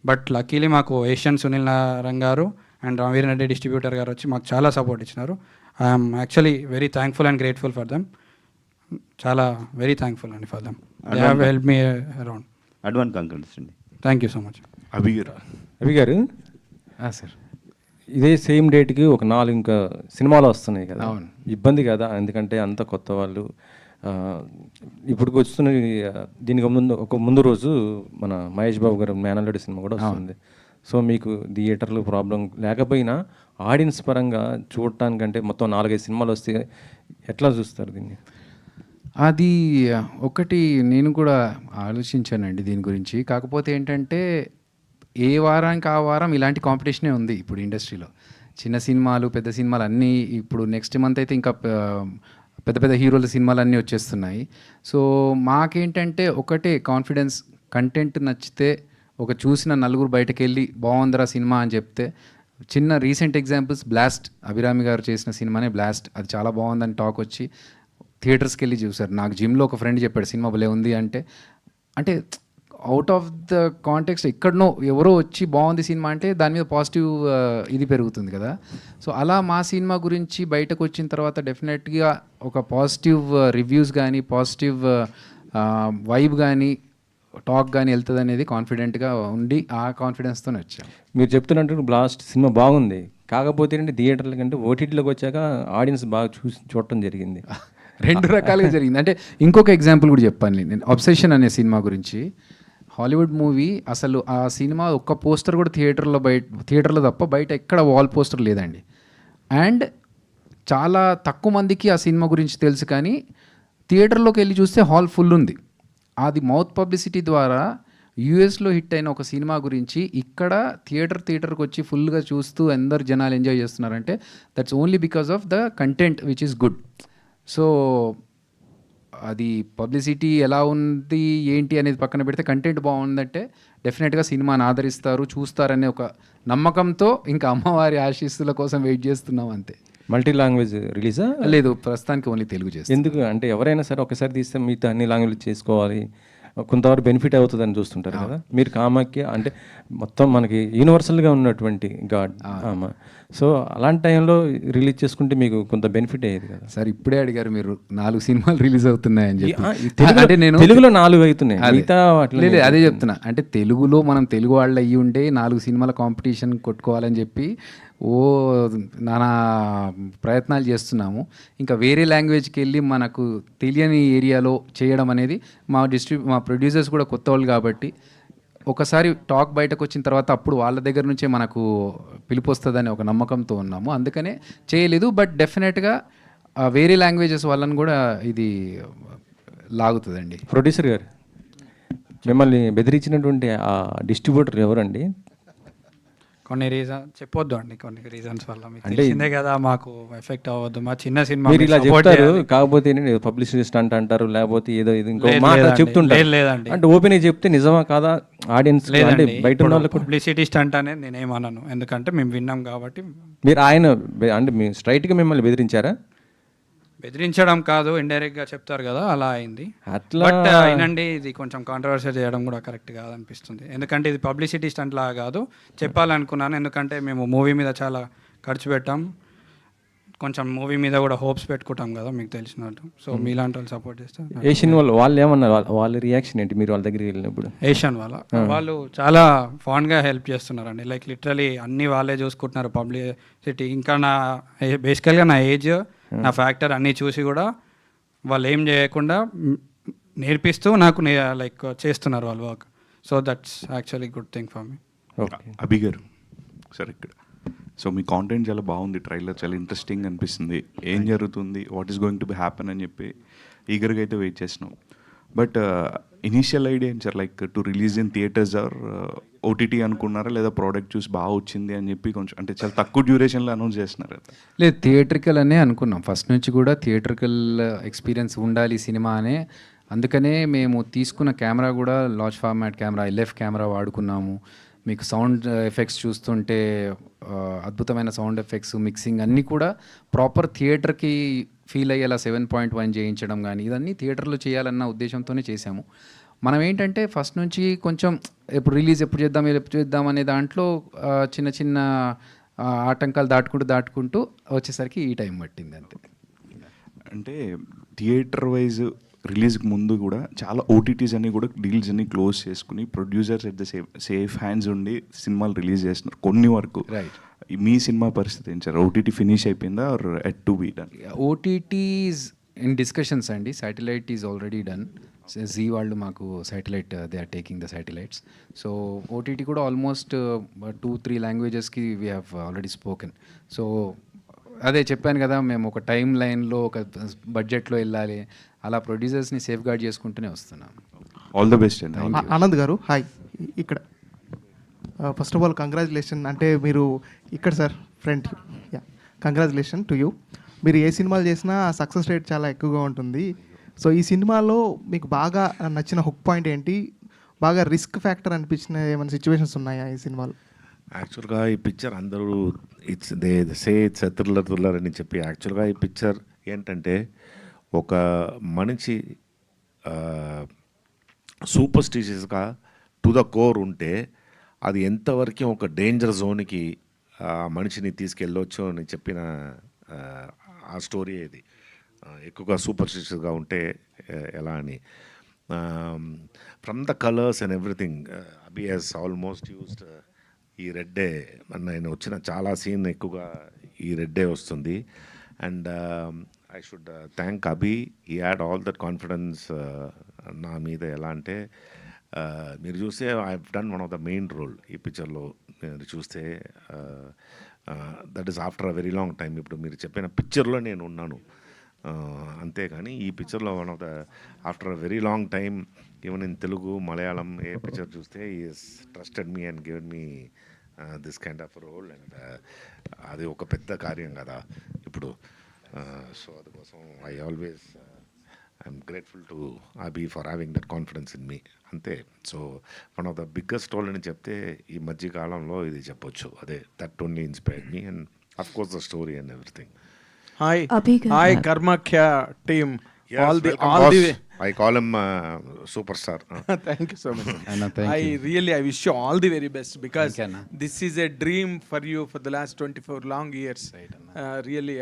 బట్ లక్కీలీ మాకు ఏషియన్ సునీల్ నారాయణ్ గారు అండ్ రామవీర్ రెడ్డి డిస్ట్రిబ్యూటర్ గారు వచ్చి మాకు చాలా సపోర్ట్ ఇచ్చినారు. I'm actually very thankful and grateful for them. చాలా వెరీ థ్యాంక్ఫుల్ అండి for them. They have help me around. Advance congrats అండి. Thank you so much. Abhi గారు సార్, ఇదే సేమ్ డేట్కి ఒక 4 ఇంకా సినిమాలు వస్తున్నాయి కదా, అవును. ఇబ్బంది కదా, ఎందుకంటే అంత కొత్త వాళ్ళు. ఇప్పుడు వస్తున్న దీనికి ముందు రోజు మన మహేష్ బాబు గారు మేనల్లుడి సినిమా కూడా వస్తుంది. సో మీకు థియేటర్లు ప్రాబ్లం లేకపోయినా ఆడియన్స్ పరంగా చూడటానికంటే మొత్తం 4-5 సినిమాలు వస్తే ఎట్లా చూస్తారు దీన్ని? అది ఒకటి నేను కూడా ఆలోచించానండి దీని గురించి. కాకపోతే ఏంటంటే, ఏ వారానికి ఆ వారం ఇలాంటి కాంపిటీషనే ఉంది ఇప్పుడు ఇండస్ట్రీలో. చిన్న సినిమాలు, పెద్ద సినిమాలు అన్నీ ఇప్పుడు నెక్స్ట్ మంత్ అయితే ఇంకా పెద్ద పెద్ద హీరోల సినిమాలు అన్నీ వచ్చేస్తున్నాయి. సో మాకేంటంటే ఒకటే కాన్ఫిడెన్స్, కంటెంట్ నచ్చితే ఒక చూసిన నలుగురు బయటకు వెళ్ళి బాగుందిరా సినిమా అని చెప్తే. చిన్న రీసెంట్ ఎగ్జాంపుల్స్, బ్లాస్ట్, అభిరామి గారు చేసిన సినిమానే బ్లాస్ట్, అది చాలా బాగుందని టాక్ వచ్చి థియేటర్స్కి వెళ్ళి చూసారు. నాకు జిమ్లో ఒక ఫ్రెండ్ చెప్పాడు సినిమా భలే ఉంది అంటే అవుట్ ఆఫ్ ద కాంటెక్స్ట్ ఎక్కడనో ఎవరో వచ్చి బాగుంది సినిమా అంటే దాని మీద పాజిటివ్ ఇది పెరుగుతుంది కదా. సో అలా మా సినిమా గురించి బయటకు వచ్చిన తర్వాత డెఫినెట్గా ఒక పాజిటివ్ రివ్యూస్ కానీ, పాజిటివ్ వైబ్ కానీ, టాక్ కానీ వెళ్తుంది అనేది కాన్ఫిడెంట్గా ఉండి ఆ కాన్ఫిడెన్స్తోనే వచ్చాం. మీరు చెప్తున్నట్టు బ్లాస్ట్ సినిమా బాగుంది, కాకపోతే ఏంటంటే థియేటర్ల కంటే ఓటీటీలోకి వచ్చాక ఆడియన్స్ బాగా చూడటం జరిగింది. 2 రకాలుగా జరిగింది. అంటే ఇంకొక ఎగ్జాంపుల్ కూడా చెప్పాను నేను, అబ్సెషన్ అనే సినిమా గురించి. హాలీవుడ్ మూవీ, అసలు ఆ సినిమా ఒక్క పోస్టర్ కూడా థియేటర్లో తప్ప బయట ఎక్కడ వాల్ పోస్టర్ లేదండి. అండ్ చాలా తక్కువ మందికి ఆ సినిమా గురించి తెలుసు, కానీ థియేటర్లోకి వెళ్ళి చూస్తే హాల్ ఫుల్ ఉంది. అది మౌత్ పబ్లిసిటీ ద్వారా యూఎస్లో హిట్ అయిన ఒక సినిమా గురించి ఇక్కడ థియేటర్కి వచ్చి ఫుల్గా చూస్తూ అందరు జనాలు ఎంజాయ్ చేస్తున్నారంటే that's only because of the content which is good. So అది పబ్లిసిటీ ఎలా ఉంది ఏంటి అనేది పక్కన పెడితే కంటెంట్ బాగుందంటే డెఫినెట్గా సినిమాని ఆదరిస్తారు, చూస్తారనే ఒక నమ్మకంతో ఇంకా అమ్మవారి ఆశీస్సుల కోసం వెయిట్ చేస్తున్నాం అంతే. మల్టీ లాంగ్వేజ్ రిలీజా? లేదు, ప్రస్తుతానికి ఓన్లీ తెలుగు చేస్తాం. ఎందుకు అంటే ఎవరైనా సరే ఒకసారి తీస్తే మిగతా అన్ని లాంగ్వేజ్ చేసుకోవాలి, కొంతవరకు బెనిఫిట్ అవుతుందని చూస్తుంటారు కదా. మీరు కామాఖ్య అంటే మొత్తం మనకి యూనివర్సల్గా ఉన్నటువంటి గాడ్. సో అలాంటి టైంలో రిలీజ్ చేసుకుంటే మీకు కొంత బెనిఫిట్ అయ్యేది కదా సార్. ఇప్పుడే అడిగారు మీరు 4 సినిమాలు రిలీజ్ అవుతున్నాయని చెప్పి. అంటే నేను తెలుగులో 4 అవుతున్నాయి, మిగతా లేదు అదే చెప్తున్నా. అంటే తెలుగులో మనం తెలుగు వాళ్ళు అయ్యి ఉండే 4 సినిమాల కాంపిటీషన్ కొట్టుకోవాలని చెప్పి నానా ప్రయత్నాలు చేస్తున్నాము. ఇంకా వేరే లాంగ్వేజ్కి వెళ్ళి మనకు తెలియని ఏరియాలో చేయడం అనేది మా ప్రొడ్యూసర్స్ కూడా కొత్త వాళ్ళు కాబట్టి ఒకసారి టాక్ బయటకు వచ్చిన తర్వాత అప్పుడు వాళ్ళ దగ్గర నుంచే మనకు పిలుపు వస్తుందని ఒక నమ్మకంతో ఉన్నాము. అందుకనే చేయలేదు. బట్ డెఫినెట్గా వేరే లాంగ్వేజెస్ వాళ్ళని కూడా ఇది లాగుతుందండి. ప్రొడ్యూసర్ గారు, మిమ్మల్ని బెదిరించినటువంటి ఆ డిస్ట్రిబ్యూటర్ ఎవరండి? కొన్ని చెప్పొద్దు అండి, కొన్ని రీజన్స్ వల్ల. మీకు తెలిసిందే కదా, మాకు ఎఫెక్ట్ అవ్వద్దు. మా చిన్న సినిమా మీరు ఇలా చెప్తారు, కాకపోతే పబ్లిసిటీ స్టంట్ అంటారు, లేకపోతే ఏదో ఇంకో మాట చెప్తుంటారు. లేదండి, అంటే ఓపెన్ చెప్తే నిజమా కాదా ఆడియన్స్ అంటే బయట ఉన్న వాళ్ళకి పబ్లిసిటీ స్టంట్ అనేది నేనేమన్నాను, ఎందుకంటే మేము విన్నాం కాబట్టి. మీరు అంటే మీ స్ట్రైట్గా మిమ్మల్ని బెదిరించారా? బెదిరించడం కాదు, ఇండైరెక్ట్గా చెప్తారు కదా, అలా అయింది. అట్లా బట్ అయినండి, ఇది కొంచెం కాంట్రవర్సీ చేయడం కూడా కరెక్ట్ కాదనిపిస్తుంది. ఎందుకంటే ఇది పబ్లిసిటీ స్టంట్ లాగా కాదు, చెప్పాలనుకున్నాను. ఎందుకంటే మేము మూవీ మీద చాలా ఖర్చు పెట్టాం, కొంచెం మూవీ మీద కూడా హోప్స్ పెట్టుకుంటాం కదా మీకు తెలిసినట్టు. సో మీలాంటి వాళ్ళు సపోర్ట్ చేస్తారు. ఏషియన్ వాళ్ళు ఏమన్నారు, వాళ్ళ రియాక్షన్ ఏంటి మీరు వాళ్ళ దగ్గరికి వెళ్ళినప్పుడు? ఏషియన్ వాళ్ళు చాలా ఫాండ్గా హెల్ప్ చేస్తున్నారండి. లైక్ లిటరలీ అన్నీ వాళ్ళే చూసుకుంటున్నారు, పబ్లిసిటీ. ఇంకా బేసికల్గా నా ఏజ్, నా ఫ్యాక్టర్ అన్నీ చూసి కూడా వాళ్ళు ఏం చేయకుండా నేర్పిస్తూ నాకు లైక్ చేస్తున్నారు వాళ్ళు work. So that's actually good thing for me. Abhi గారు సార్, ఇక్కడ సో మీ కాంటెంట్ చాలా బాగుంది, ట్రైలర్ చాలా ఇంట్రెస్టింగ్ అనిపిస్తుంది. ఏం జరుగుతుంది, what is going to be happen అని చెప్పి ఈగర్గా అయితే వెయిట్ చేసినాం. బట్ ఇనీషియల్ ఐడియా ఏంటి sir, like to release in theatres or OTT అనుకున్నారా, లేదా ప్రోడక్ట్ చూసి బాగా వచ్చింది అని చెప్పి కొంచెం అంటే చాలా తక్కువ డ్యూరేషన్లో అనౌన్స్ చేస్తున్నారు కదా? లేదు, థియేట్రికల్ అనే అనుకున్నాం ఫస్ట్ నుంచి కూడా. థియేట్రికల్ ఎక్స్పీరియన్స్ ఉండాలి సినిమా అనే, అందుకనే మేము తీసుకున్న కెమెరా కూడా large format camera, LF camera వాడుకున్నాము. మీకు సౌండ్ ఎఫెక్ట్స్ చూస్తుంటే అద్భుతమైన సౌండ్ ఎఫెక్ట్స్, మిక్సింగ్ అన్నీ కూడా ప్రాపర్ థియేటర్కి ఫీల్ అయ్యేలా 7.1 చేయించడం కానీ ఇదన్నీ థియేటర్లో చేయాలన్న ఉద్దేశంతోనే చేశాము. మనం ఏంటంటే ఫస్ట్ నుంచి కొంచెం ఎప్పుడు చేద్దాం అనే దాంట్లో చిన్న చిన్న ఆటంకాలు దాటుకుంటూ వచ్చేసరికి ఈ టైం పట్టింది అంతే. అంటే థియేటర్ వైజ్ రిలీజ్కి ముందు కూడా చాలా ఓటీటీస్ అన్ని కూడా డీల్స్ అన్ని క్లోజ్ చేసుకుని producers at the safe hands ఉండి సినిమాలు రిలీజ్ చేస్తున్నారు కొన్ని వరకు. మీ సినిమా పరిస్థితి ఏంటి సార్? ఓటీటీ ఫినిష్ అయిపోయిందా or yet to be done? OTT is in discussions అండి. Satellite is already done. Zee వాళ్ళు మాకు satellite, they are taking the satellites. So OTT కూడా ఆల్మోస్ట్ 2-3 లాంగ్వేజెస్కి we have already spoken. So అదే చెప్పాను కదా, మేము ఒక టైం లైన్లో ఒక బడ్జెట్లో వెళ్ళాలి, అలా ప్రొడ్యూసర్స్ని సేఫ్ గార్డ్ చేసుకుంటూనే వస్తున్నాం. ఆల్ ద బెస్ట్ అండి. ఆనంద్ గారు హాయ్. ఇక్కడ ఫస్ట్ ఆఫ్ ఆల్ కంగ్రాచులేషన్. అంటే మీరు ఇక్కడ sir friend, congratulation to you. మీరు ఏ సినిమాలు చేసినా సక్సెస్ రేట్ చాలా ఎక్కువగా ఉంటుంది. సో ఈ సినిమాలో మీకు బాగా నచ్చిన హుక్ పాయింట్ ఏంటి? బాగా రిస్క్ ఫ్యాక్టర్ అనిపించిన ఏమైనా సిచ్యువేషన్స్ ఉన్నాయా ఈ సినిమాలో? యాక్చువల్గా ఈ పిక్చర్ అందరూ ఇట్స్ థ్రిల్లర్ అని చెప్పి, యాక్చువల్గా ఈ పిక్చర్ ఏంటంటే ఒక మనిషి సూపర్స్టిషియస్గా టు ద కోర్ ఉంటే అది ఎంతవరకు ఒక డేంజర్ జోన్కి ఆ మనిషిని తీసుకెళ్ళొచ్చు అని చెప్పిన ఆ స్టోరీ ఇది. ఎక్కువగా సూపర్స్టిషియస్గా ఉంటే ఎలా అని. From the colours and everything, Abhi he's almost used ఈ రెడ్డే. నేను వచ్చిన చాలా సీన్ ఎక్కువగా ఈ రెడ్డే వస్తుంది. And I should thank Abhi. He had all that confidence నా మీద. ఎలా అంటే మీరు చూస్తే I have done one of the main role ఈ పిక్చర్లో. మీరు చూస్తే that is after a very long time. ఇప్పుడు మీరు చెప్పిన పిక్చర్లో నేను ఉన్నాను అంతేగాని ఈ పిక్చర్లో one of the after a very long time, even in Telugu, Malayalam ఏ పిక్చర్ చూస్తే is trusted me and given me this kind of role. And అది ఒక పెద్ద కార్యం కదా ఇప్పుడు. సో అందుకోసం I always I'm grateful to Abhi for having that confidence in me అంతే. So one of the biggest role అని చెప్తే ఈ మధ్య కాలంలో ఇది చెప్పొచ్చు. అదే that only inspired me and of course the story and everything. Hi, Karmakhya team. Yes, all the welcome, all boss. the I call him superstar. Thank you so much. Anna, thank you. I wish you all the very best because Thank you, Anna. this is a dream for you for the last 24 long years. Really,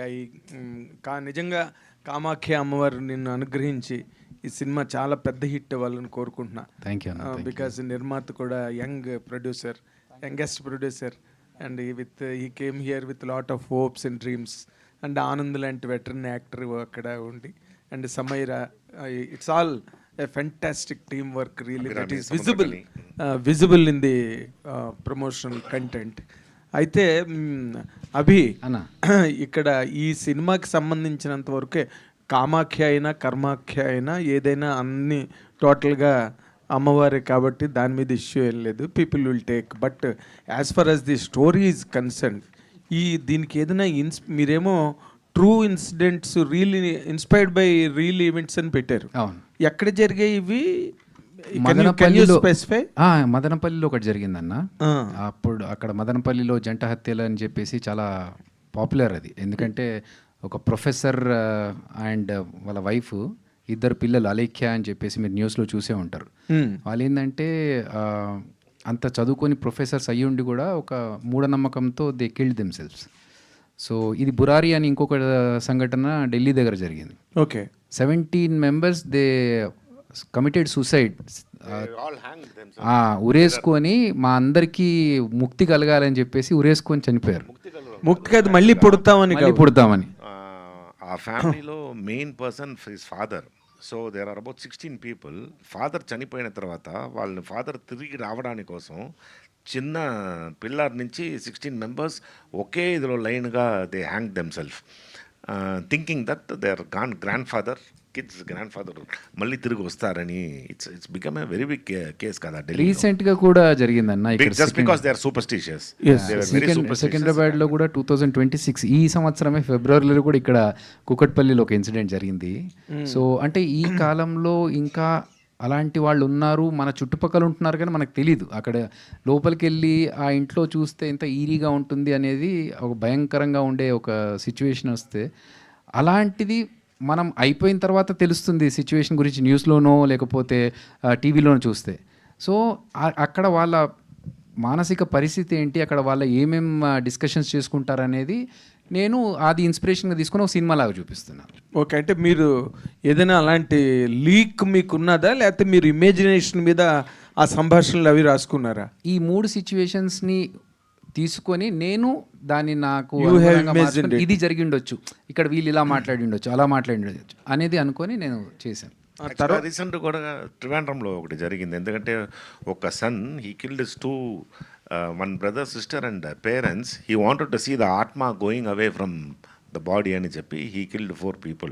నిజంగా కామాఖ్య అమ్మవారు నిన్ను అనుగ్రహించి ఈ cinema చాలా పెద్ద hit అవ్వాలని కోరుకుంటున్నా. Thank you అన్న. బికాస్ నిర్మాత కూడా youngest producer and he came here with lot of hopes and dreams. And Anand లాంటి వెటరన్ యాక్టర్ అక్కడ ఉండి and Samaira, it's all a fantastic team work really that is visible in the promotional content. అయితే అభి ఇక్కడ ఈ సినిమాకి సంబంధించినంత వరకే కామాఖ్య అయినా కర్మాఖ్య అయినా ఏదైనా అన్ని టోటల్గా అమ్మవారే కాబట్టి దాని మీద ఇష్యూ ఏం లేదు, people will take. But as for as the story is concern, దీనికి ఏదైనా మీరేమో true incidents really inspired by real events అని పెట్టారు. ఎక్కడ జరిగాయి ఇవి? మదనపల్లిలో ఒకటి జరిగిందన్న. అప్పుడు అక్కడ మదనపల్లిలో జంట హత్యలు అని చెప్పేసి చాలా పాపులర్ అది. ఎందుకంటే ఒక ప్రొఫెసర్ అండ్ వాళ్ళ వైఫ్, ఇద్దరు పిల్లలు అలేఖ్య అని చెప్పేసి మీరు న్యూస్లో చూసే ఉంటారు. వాళ్ళు ఏంటంటే అంత చదువుకొని ప్రొఫెసర్స్ అయ్యి ఉండి కూడా ఒక మూఢనమ్మకంతో దే కిల్డ్ దెమ్సెల్వ్స్. సో ఇది బురారి అని ఇంకొక సంఘటన ఢిల్లీ దగ్గర జరిగింది. Okay, 17 members they committed suicide. ఉరేసుకొని మా అందరికీ ముక్తి కలగాలని చెప్పేసి ఉరేసుకొని చనిపోయారు. ముక్తి కాదు, మళ్ళీ పుడతామని. ఆ ఫ్యామిలీలో main person his father. So there are about 16 people. Father చనిపోయిన తర్వాత వాళ్ళని ఫాదర్ తిరిగి రావడానికి కోసం చిన్న పిల్లర్ నుంచి 16 members ఒకే ఇదిలో లైన్గా they hang themselves thinking that they are grand father kids grand father మళ్ళీ తిరిగి వస్తారని. It's become a very big case కదా. రీసెంట్ గా కూడా జరిగిందన్న. Just because they are superstitious. Secunderabad లో కూడా 2026 ఈ సంవత్సరమే ఫిబ్రవరిలో కూడా ఇక్కడ కుకట్పల్లిలో ఒక ఇన్సిడెంట్ జరిగింది. సో అంటే ఈ కాలంలో ఇంకా అలాంటి వాళ్ళు ఉన్నారు, మన చుట్టుపక్కల ఉంటున్నారు, కానీ మనకు తెలీదు. అక్కడ లోపలికి వెళ్ళి ఆ ఇంట్లో చూస్తే ఎంత ఈరీగా ఉంటుంది అనేది, ఒక భయంకరంగా ఉండే ఒక సిచ్యువేషన్ వస్తే, అలాంటిది మనం అయిపోయిన తర్వాత తెలుస్తుంది సిచ్యువేషన్ గురించి న్యూస్లోనో లేకపోతే టీవీలోనో చూస్తే. సో అక్కడ వాళ్ళ మానసిక పరిస్థితి ఏంటి, అక్కడ వాళ్ళ ఏమేం డిస్కషన్స్ చేసుకుంటారనేది నేను అది ఇన్స్పిరేషన్గా తీసుకుని ఒక సినిమా లాగా చూపిస్తున్నాను. ఓకే, అంటే మీరు ఏదైనా అలాంటి లీక్ మీకు ఉన్నదా, లేకపోతే మీరు ఇమేజినేషన్ మీద ఆ సంభాషణలు అవి రాసుకున్నారా? ఈ 3 సిచ్యువేషన్స్ని తీసుకొని నేను దాన్ని నాకు ఇది జరిగి ఉండొచ్చు, ఇక్కడ వీళ్ళు ఇలా మాట్లాడి ఉండొచ్చు, అలా మాట్లాడి ఉండొచ్చు అనేది అనుకొని నేను చేశాను. రీసెంట్ కూడా ట్రివాండ్రంలో ఒకటి జరిగింది. ఎందుకంటే ఒక sun he killed his 2 one brother, sister and parents. He wanted to see the atma going away from the body అని చెప్పి he killed 4 people.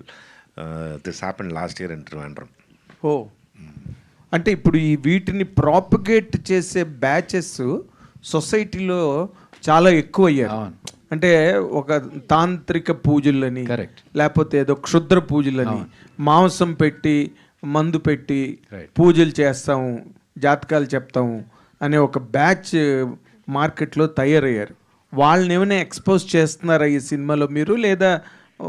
This happened last year in Trivandrum. అంటే ఇప్పుడు ఈ వీటిని ప్రాపగేట్ చేసే బ్యాచెస్ సొసైటీలో చాలా ఎక్కువ అయ్యారు. అంటే ఒక తాంత్రిక పూజలని, లేకపోతే ఏదో క్షుద్ర పూజలని, మాంసం పెట్టి మందు పెట్టి పూజలు చేస్తాము, జాతకాలు చెప్తాము అనే ఒక బ్యాచ్ మార్కెట్లో తయారయ్యారు. వాళ్ళని ఏమైనా ఎక్స్పోజ్ చేస్తున్నారా ఈ సినిమాలో మీరు, లేదా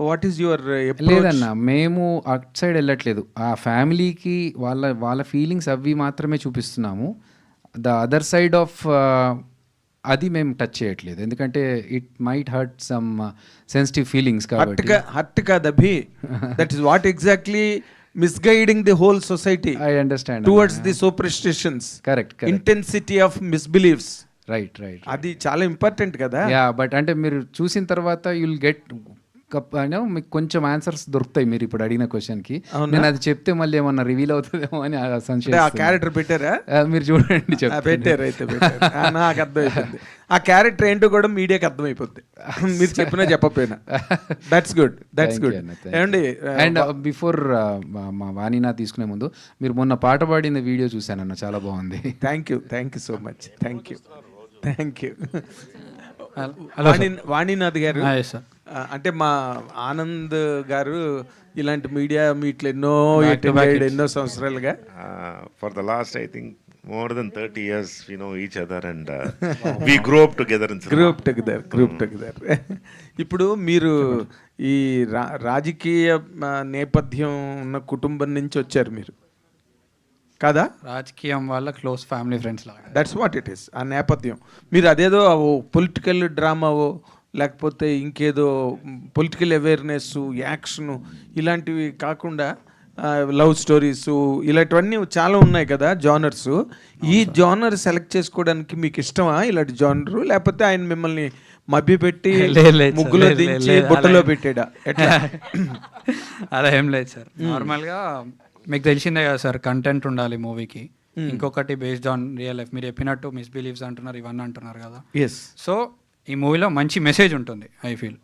వాట్ ఈస్ యువర్? లేదన్న, మేము అట్ సైడ్ వెళ్ళట్లేదు. ఆ ఫ్యామిలీకి వాళ్ళ ఫీలింగ్స్ అవి మాత్రమే చూపిస్తున్నాము. ద అదర్ సైడ్ ఆఫ్ అది మేము టచ్ చేయట్లేదు, ఎందుకంటే it might hurt some sensitive feelings. కాబట్టి హర్ట్ కాదు Abhi, that is what exactly misguiding the whole society. I understand towards the superstitions. Correct. Intensity of misbeliefs. Right. అది చాలా ఇంపార్టెంట్ కదా. Yeah, but అంటే మీరు చూసిన తర్వాత యుల్ గెట్ మీకు కొంచెం ఆన్సర్స్ దొరుకుతాయి మీరు ఇప్పుడు అడిగిన క్వశ్చన్కి. నేను అది చెప్తే మళ్ళీ ఏమన్నా రివీల్ అవుతుందేమో అని సంశయం. ఆ క్యారెక్టర్ పెట్టారా? మీరు చూడండి. పెట్టారు అయితే నాకు అర్థమైపోయింది. ఆ క్యారెక్టర్ ఏంటో కూడా మీడియాకి అర్థమైపోద్ది, మీరు చెప్పినా చెప్పకపోయినా. That's good. ఏమండి, అండ్ బిఫోర్ మా వాణినా తీసుకునే ముందు మీరు మొన్న పాట పాడిన వీడియో చూశానన్న, చాలా బాగుంది. Thank you so much. Thank you. Hello Vaninath గారు, yes, sir. అంటే మా ఆనంద్ గారు ఇలాంటి మీడియా మీట్లు ఎన్నో Back to అటెండ్ back అయ్యాడు hits. ఎన్నో సంవత్సరాలుగా. For the last I think more than 30 years we know each other and we grew up together in cinema. Group together. ఇప్పుడు మీరు ఈ రాజకీయ నేపథ్యం ఉన్న కుటుంబం నుంచి వచ్చారు మీరు కదా? రాజకీయం వల్ల క్లోజ్ ఫ్యామిలీ ఫ్రెండ్స్ లాగా. That's what it is. ఆ నేపథ్యం మీరు అదేదో పొలిటికల్ డ్రామావో లేకపోతే ఇంకేదో పొలిటికల్ అవేర్నెస్, యాక్షను ఇలాంటివి కాకుండా లవ్ స్టోరీస్ ఇలాంటివన్నీ చాలా ఉన్నాయి కదా జానర్స్. ఈ జానర్ సెలెక్ట్ చేసుకోవడానికి మీకు ఇష్టమా ఇలాంటి జానరు, లేకపోతే ఆయన మిమ్మల్ని మభ్యపెట్టి ముగ్గులో దించి బుట్టలో పెట్టాడా ఎట్లా? అలా ఏం లేదు సార్. నార్మల్గా మీకు తెలిసిందే కదా సార్, కంటెంట్ ఉండాలి మూవీకి. ఇంకొకటి బేస్డ్ ఆన్ రియల్ లైఫ్. మీరు చెప్పినట్టు మిస్బిలీవ్స్ అంటున్నారు, ఇవన్నీ అంటున్నారు కదా. ఎస్. సో ఈ మూవీలో మంచి మెసేజ్ ఉంటుంది ఐ ఫీల్.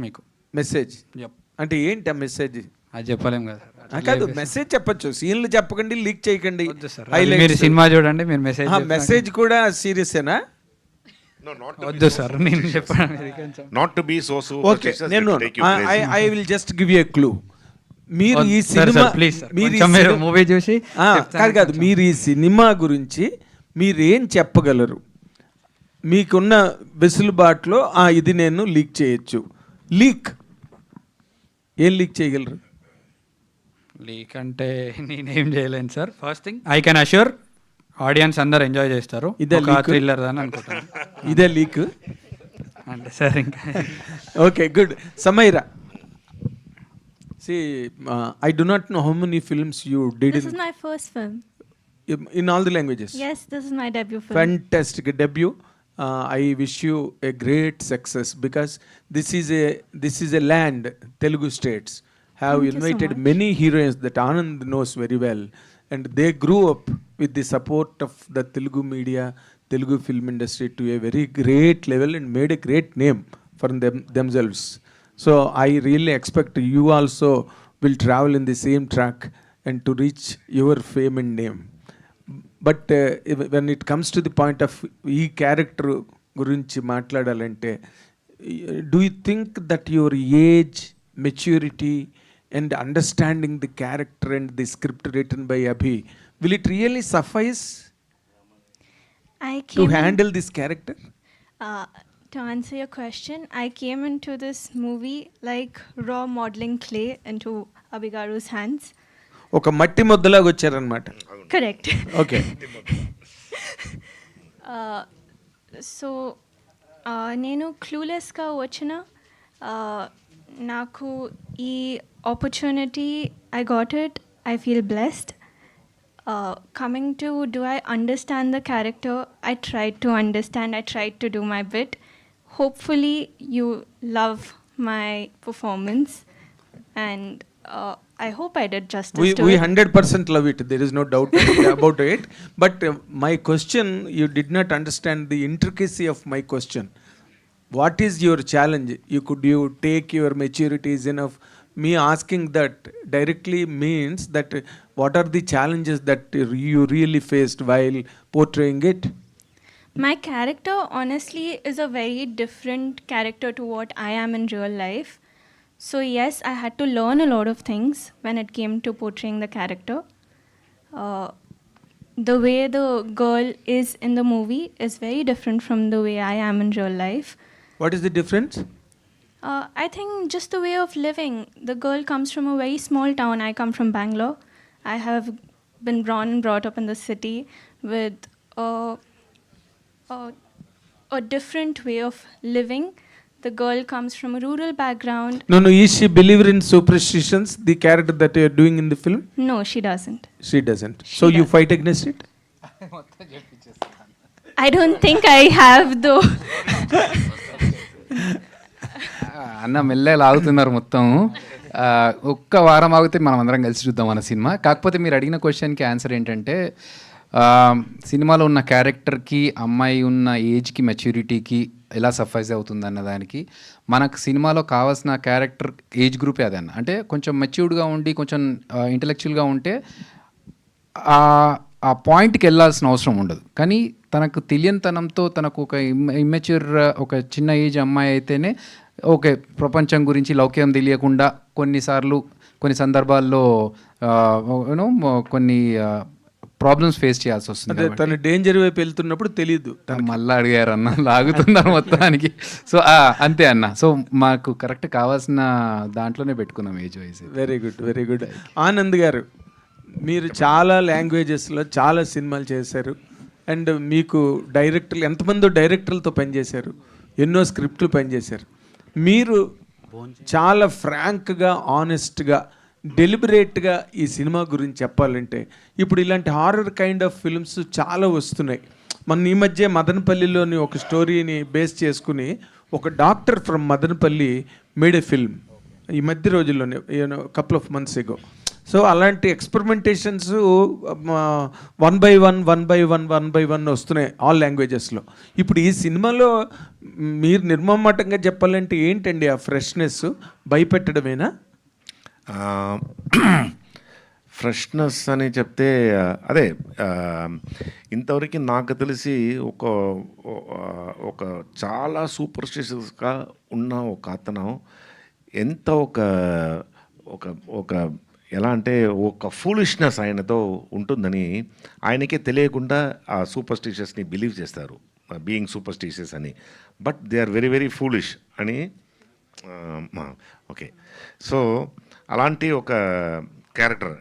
మీకు మెసేజ్ అంటే ఏంటి ఆ మెసేజ్? అది చెప్పలేం కదా సార్. కాదు, మెసేజ్ చెప్పొచ్చు, సీన్లు చెప్పకండి, లీక్ చేయకండి. మీరు సినిమా చూడండి, మీరు మెసేజ్ మెసేజ్ కూడా సీరియసేనా? వద్దు సార్, నేను చెప్పాను. Not to be so okay, నేను I will just give you a clue. మీరు ఈ సినిమా మీరు మూవీ చూసి కాదు మీరు ఈ సినిమా గురించి మీరేం చెప్పగలరు? మీకున్న వెసులుబాటులో ఇది నేను లీక్ చేయొచ్చు. ఏం లీక్ చేయగలరు? లీక్ అంటే నేనేం చేయలేను sir. First thing I can assure audience అందరు ఎంజాయ్ చేస్తారు. ఇదే థ్రిల్లర్ అని అనుకుంటాను. ఇదే లీక్ అంటే సార్ ఇంకా okay, good. Samaira, see, I do not know how many films you did. This is my first film. In all the languages? Yes, this is my debut film. Fantastic debut. I wish you a great success because this is a land, Telugu states have Thank you invited so much. many heroines that Anand knows very well, and they grew up with the support of the Telugu media, Telugu film industry to a very great level and made a great name for themselves. So I really expect you also will travel in the same track and to reach your fame and name. But when it comes to the point of ఈ character గురించి మాట్లాడాలంటే, do you think that your age, maturity and understanding the character and the script written by Abhi, will it really suffice to handle this character? To answer your question, I came into this movie like raw modeling clay into Abhigaru's hands. ఒక మట్టి ముద్దలాగా వచ్చారనమాట. Correct. Okay. So నేను క్లూలెస్గా వచ్చిన నాకు ఈ opportunity I got it. I feel blessed. Coming to, do I understand the character? I tried to understand. I tried to do my bit. Hopefully you love my performance, and I hope I did justice to we it. 100% love it. There is no doubt about it. But my question, you did not understand the intricacy of my question. What is your challenge? Could you take your maturities enough? Me asking that directly means that what are the challenges that you really faced while portraying it? My character, honestly, is a very different character to what I am in real life. So yes, I had to learn a lot of things when it came to portraying the character. The way the girl is in the movie is very different from the way I am in real life. What is the difference? I think just the way of living. The girl comes from a very small town. I come from Bangalore. I have been born and brought up in the city with a different way of living. The girl comes from a rural background. No, is she believer in superstitions, the character that you are doing in the film? No, she doesn't. She doesn't. So you fight against it? I don't think I have though. అన్న మెల్లగా లాగుతున్నారు మొత్తం. ఒక్క వారం ఆగితే మనం అందరం కలిసి చూద్దాం మన సినిమా. కాకపోతే మీరు అడిగిన క్వశ్చన్కి ఆన్సర్ ఏంటంటే, సినిమాలో ఉన్న క్యారెక్టర్కి అమ్మాయి ఉన్న ఏజ్కి మెచ్యూరిటీకి ఎలా సఫైజ్ అవుతుంది అన్న దానికి మనకు సినిమాలో కావాల్సిన క్యారెక్టర్ ఏజ్ గ్రూపే అదన్న. అంటే కొంచెం మెచ్యూర్డ్గా ఉండి కొంచెం ఇంటలెక్చువల్గా ఉంటే ఆ పాయింట్కి వెళ్ళాల్సిన అవసరం ఉండదు. కానీ తనకు తెలియనితనంతో తనకు ఒక ఇమ్మెచ్యూర్ ఒక చిన్న ఏజ్ అమ్మాయి అయితేనే ఓకే ప్రపంచం గురించి లౌక్యం తెలియకుండా కొన్నిసార్లు కొన్ని సందర్భాల్లో కొన్ని ప్రాబ్లమ్స్ ఫేస్ చేయాల్సి వస్తుంది. అదే తను డేంజర్ వైపు వెళ్తున్నప్పుడు తెలియదు. మళ్ళీ అడిగారు అన్న, లాగుతున్నారు మొత్తానికి. సో అంతే అన్న. సో మాకు కరెక్ట్ కావాల్సిన దాంట్లోనే పెట్టుకున్నాం age wise. Very good, very good. Anand గారు, మీరు చాలా లాంగ్వేజెస్లో చాలా సినిమాలు చేశారు అండ్ మీకు డైరెక్టర్లు ఎంతమందో డైరెక్టర్లతో పనిచేశారు, ఎన్నో స్క్రిప్ట్లు పనిచేశారు. మీరు చాలా ఫ్రాంక్గా, ఆనెస్ట్గా, డెలిబరేట్గా ఈ సినిమా గురించి చెప్పాలంటే ఇప్పుడు ఇలాంటి హారర్ కైండ్ ఆఫ్ ఫిల్మ్స్ చాలా వస్తున్నాయి. మన ఈ మధ్య మదనపల్లిలోని ఒక స్టోరీని బేస్ చేసుకుని ఒక doctor from Madanapalle made a film ఈ మధ్య రోజుల్లోనే, couple of months ago. So అలాంటి ఎక్స్పెరిమెంటేషన్స్ 1/1 వస్తున్నాయి ఆల్ లాంగ్వేజెస్లో. ఇప్పుడు ఈ సినిమాలో మీరు నిర్మమాటంగా చెప్పాలంటే ఏంటండి ఆ ఫ్రెష్నెస్? భయపెట్టడమేనా? ఫ్రెష్నెస్ అని చెప్తే అదే ఇంతవరకు నాకు తెలిసి ఒక చాలా సూపర్స్టిషియస్గా ఉన్న ఒక అతను ఎంత ఒక ఎలా అంటే ఒక ఫూలిష్నెస్ ఆయనతో ఉంటుందని ఆయనకే తెలియకుండా ఆ సూపర్స్టిషియస్ని బిలీవ్ చేస్తారు, బీయింగ్ సూపర్స్టిషియస్ అని. But they are very very foolish అని. ఓకే, సో అలాంటి ఒక క్యారెక్టర్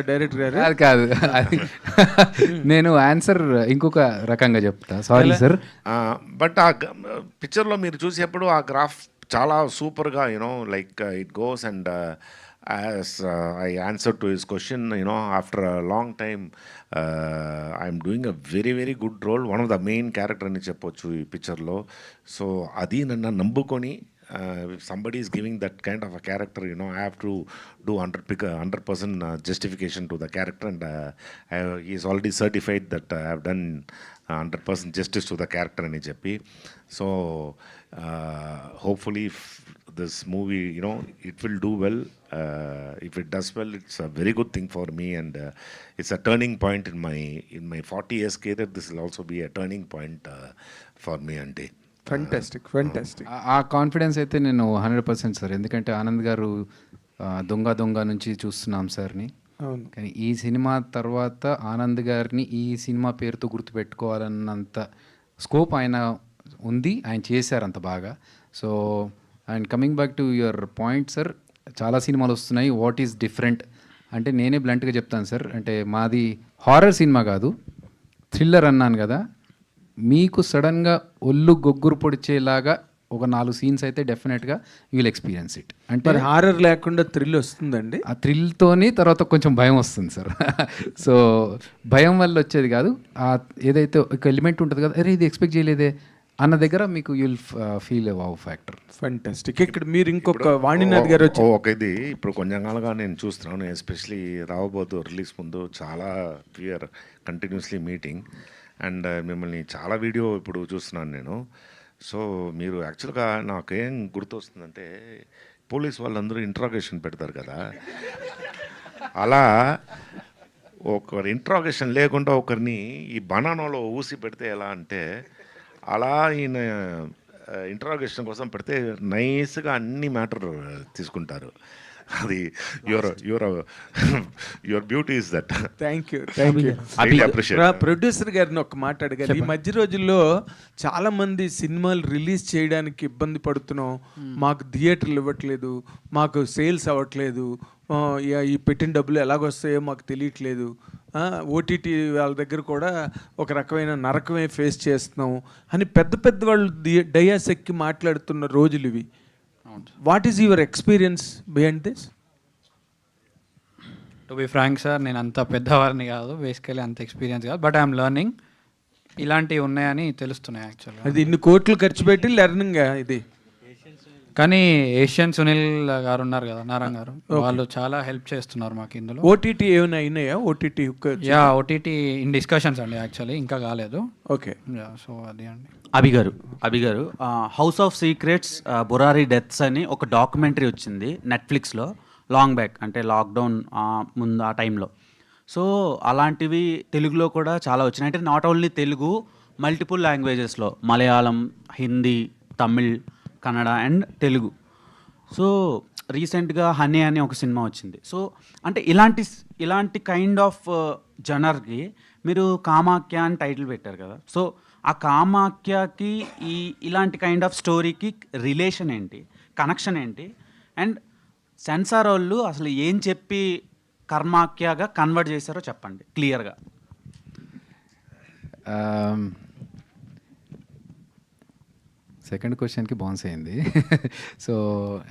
డైరెక్టర్ గారు కాదు. నేను ఆన్సర్ ఇంకొక రకంగా చెప్తా, సారీ సార్. బట్ ఆ పిక్చర్లో మీరు చూసేప్పుడు ఆ గ్రాఫ్ చాలా సూపర్గా like it goes and as I answered to his question, after a long time I'm doing a very very good role, one of the main character ani cheppochu ee picture lo. So adi nanna nambukoni if somebody is giving that kind of a character, I have to do 100% justification to the character, and he is already certified that I have done 100% justice to the character ani cheppi. So hopefully if this movie, it will do well. If it does well, it's a very good thing for me, and it's a turning point in my 40 years career. This will also be a turning point for me ante. Fantastic. ఆ confidence అయితే నేను 100% sir. ఎందుకంటే ఆనంద్ గారు దొంగ నుంచి చూస్తున్నాం సార్ని, కానీ ఈ సినిమా తర్వాత ఆనంద్ గారిని ఈ సినిమా పేరుతో గుర్తుపెట్టుకోవాలన్నంత స్కోప్ ఆయన ఉంది, ఆయన చేశారు అంత బాగా. So and coming back to your point sir, చాలా సినిమాలు వస్తున్నాయి. వాట్ ఈస్ డిఫరెంట్ అంటే నేనే బ్లంట్గా చెప్తాను సార్. అంటే మాది హారర్ సినిమా కాదు, థ్రిల్లర్ అన్నాను కదా. మీకు సడన్గా ఒళ్ళు గొగ్గురు పొడిచేలాగా ఒక 4 సీన్స్ అయితే డెఫినెట్గా యూ విల్ ఎక్స్పీరియన్స్ ఇట్. అంటే హారర్ లేకుండా థ్రిల్ వస్తుందండి. ఆ థ్రిల్తోని తర్వాత కొంచెం భయం వస్తుంది సార్. సో భయం వల్ల వచ్చేది కాదు, ఏదైతే ఒక ఎలిమెంట్ ఉంటుంది కదా, అరే ఇది ఎక్స్పెక్ట్ చేయలేదే అన్న దగ్గర మీకు you will feel wow factor. Fantastic. ఇక్కడ మీరు ఇంకొక వాణినాథ్ గారు వచ్చి ఒక ఇది ఇప్పుడు కొంచెం కాలంగా నేను చూస్తున్నాను, ఎస్పెషలీ రావబోతు రిలీజ్ ముందు చాలా క్లియర్ కంటిన్యూస్లీ మీటింగ్ అండ్ మిమ్మల్ని చాలా వీడియో ఇప్పుడు చూస్తున్నాను నేను. సో మీరు యాక్చువల్గా నాకేం గుర్తొస్తుందంటే పోలీస్ వాళ్ళందరూ ఇంట్రాగేషన్ పెడతారు కదా, అలా ఒకరి ఇంట్రాగేషన్ లేకుండా ఒకరిని ఈ బనానాలో ఊసి పెడితే ఎలా అంటే అలా ఈయన ఇంట్రాగేషన్ కోసం పెడితే నైస్గా అన్ని మ్యాటర్ తీసుకుంటారు. అది your beauty is that. Thank you. Producer గారిని ఒక మాట అడిగారు. ఈ మధ్య రోజుల్లో చాలా మంది సినిమాలు రిలీజ్ చేయడానికి ఇబ్బంది పడుతున్నాం, మాకు థియేటర్లు ఇవ్వట్లేదు, మాకు సేల్స్ అవ్వట్లేదు, ఈ పెట్టిన డబ్బులు ఎలాగొస్తాయో మాకు తెలియట్లేదు, ఓటీటీ వాళ్ళ దగ్గర కూడా ఒక రకమైన నరకమే ఫేస్ చేస్తున్నాం అని పెద్ద వాళ్ళు డయాస్ ఎక్కి మాట్లాడుతున్న రోజులు ఇవి. What is your experience behind this? To be frank sir, నేను అంత పెద్దవారిని కాదు, బేసికలీ అంత ఎక్స్పీరియన్స్ కాదు, బట్ ఐఎమ్ లెర్నింగ్. ఇలాంటివి ఉన్నాయని తెలుస్తున్నాయి యాక్చువల్గా. అది ఇన్ని కోట్లు ఖర్చు పెట్టి లెర్నింగ్ ఇది. కానీ ఏషియన్ సునీల్ గారు ఉన్నారు కదా, నారాయణ గారు, వాళ్ళు చాలా హెల్ప్ చేస్తున్నారు మాకు ఇందులో. ఓటీటీ ఏమైనా అయినాయా? ఓటీటీ ఓటీటీ ఇన్ డిస్కషన్స్ అండి, యాక్చువల్లీ ఇంకా కాలేదు. ఓకే, సో అది అండి. అభి గారు house of secrets Burari deaths అని ఒక డాక్యుమెంటరీ వచ్చింది నెట్ఫ్లిక్స్లో లాంగ్ బ్యాక్, అంటే లాక్డౌన్ ముందు ఆ టైంలో. సో అలాంటివి తెలుగులో కూడా చాలా వచ్చినాయి. అంటే నాట్ ఓన్లీ తెలుగు, మల్టిపుల్ లాంగ్వేజెస్లో మలయాళం, హిందీ, తమిళ్, కన్నడ అండ్ తెలుగు. సో రీసెంట్గా హనీ అని ఒక సినిమా వచ్చింది. సో అంటే ఇలాంటి కైండ్ ఆఫ్ జనర్కి మీరు కామాఖ్య అని టైటిల్ పెట్టారు కదా. సో ఆ కామాఖ్యకి ఇలాంటి కైండ్ ఆఫ్ స్టోరీకి రిలేషన్ ఏంటి, కనెక్షన్ ఏంటి, అండ్ సెన్సార్ వాళ్ళు అసలు ఏం చెప్పి కర్మాఖ్యగా కన్వర్ట్ చేశారో చెప్పండి క్లియర్గా. సెకండ్ క్వశ్చన్కి బౌన్స్ అయింది. సో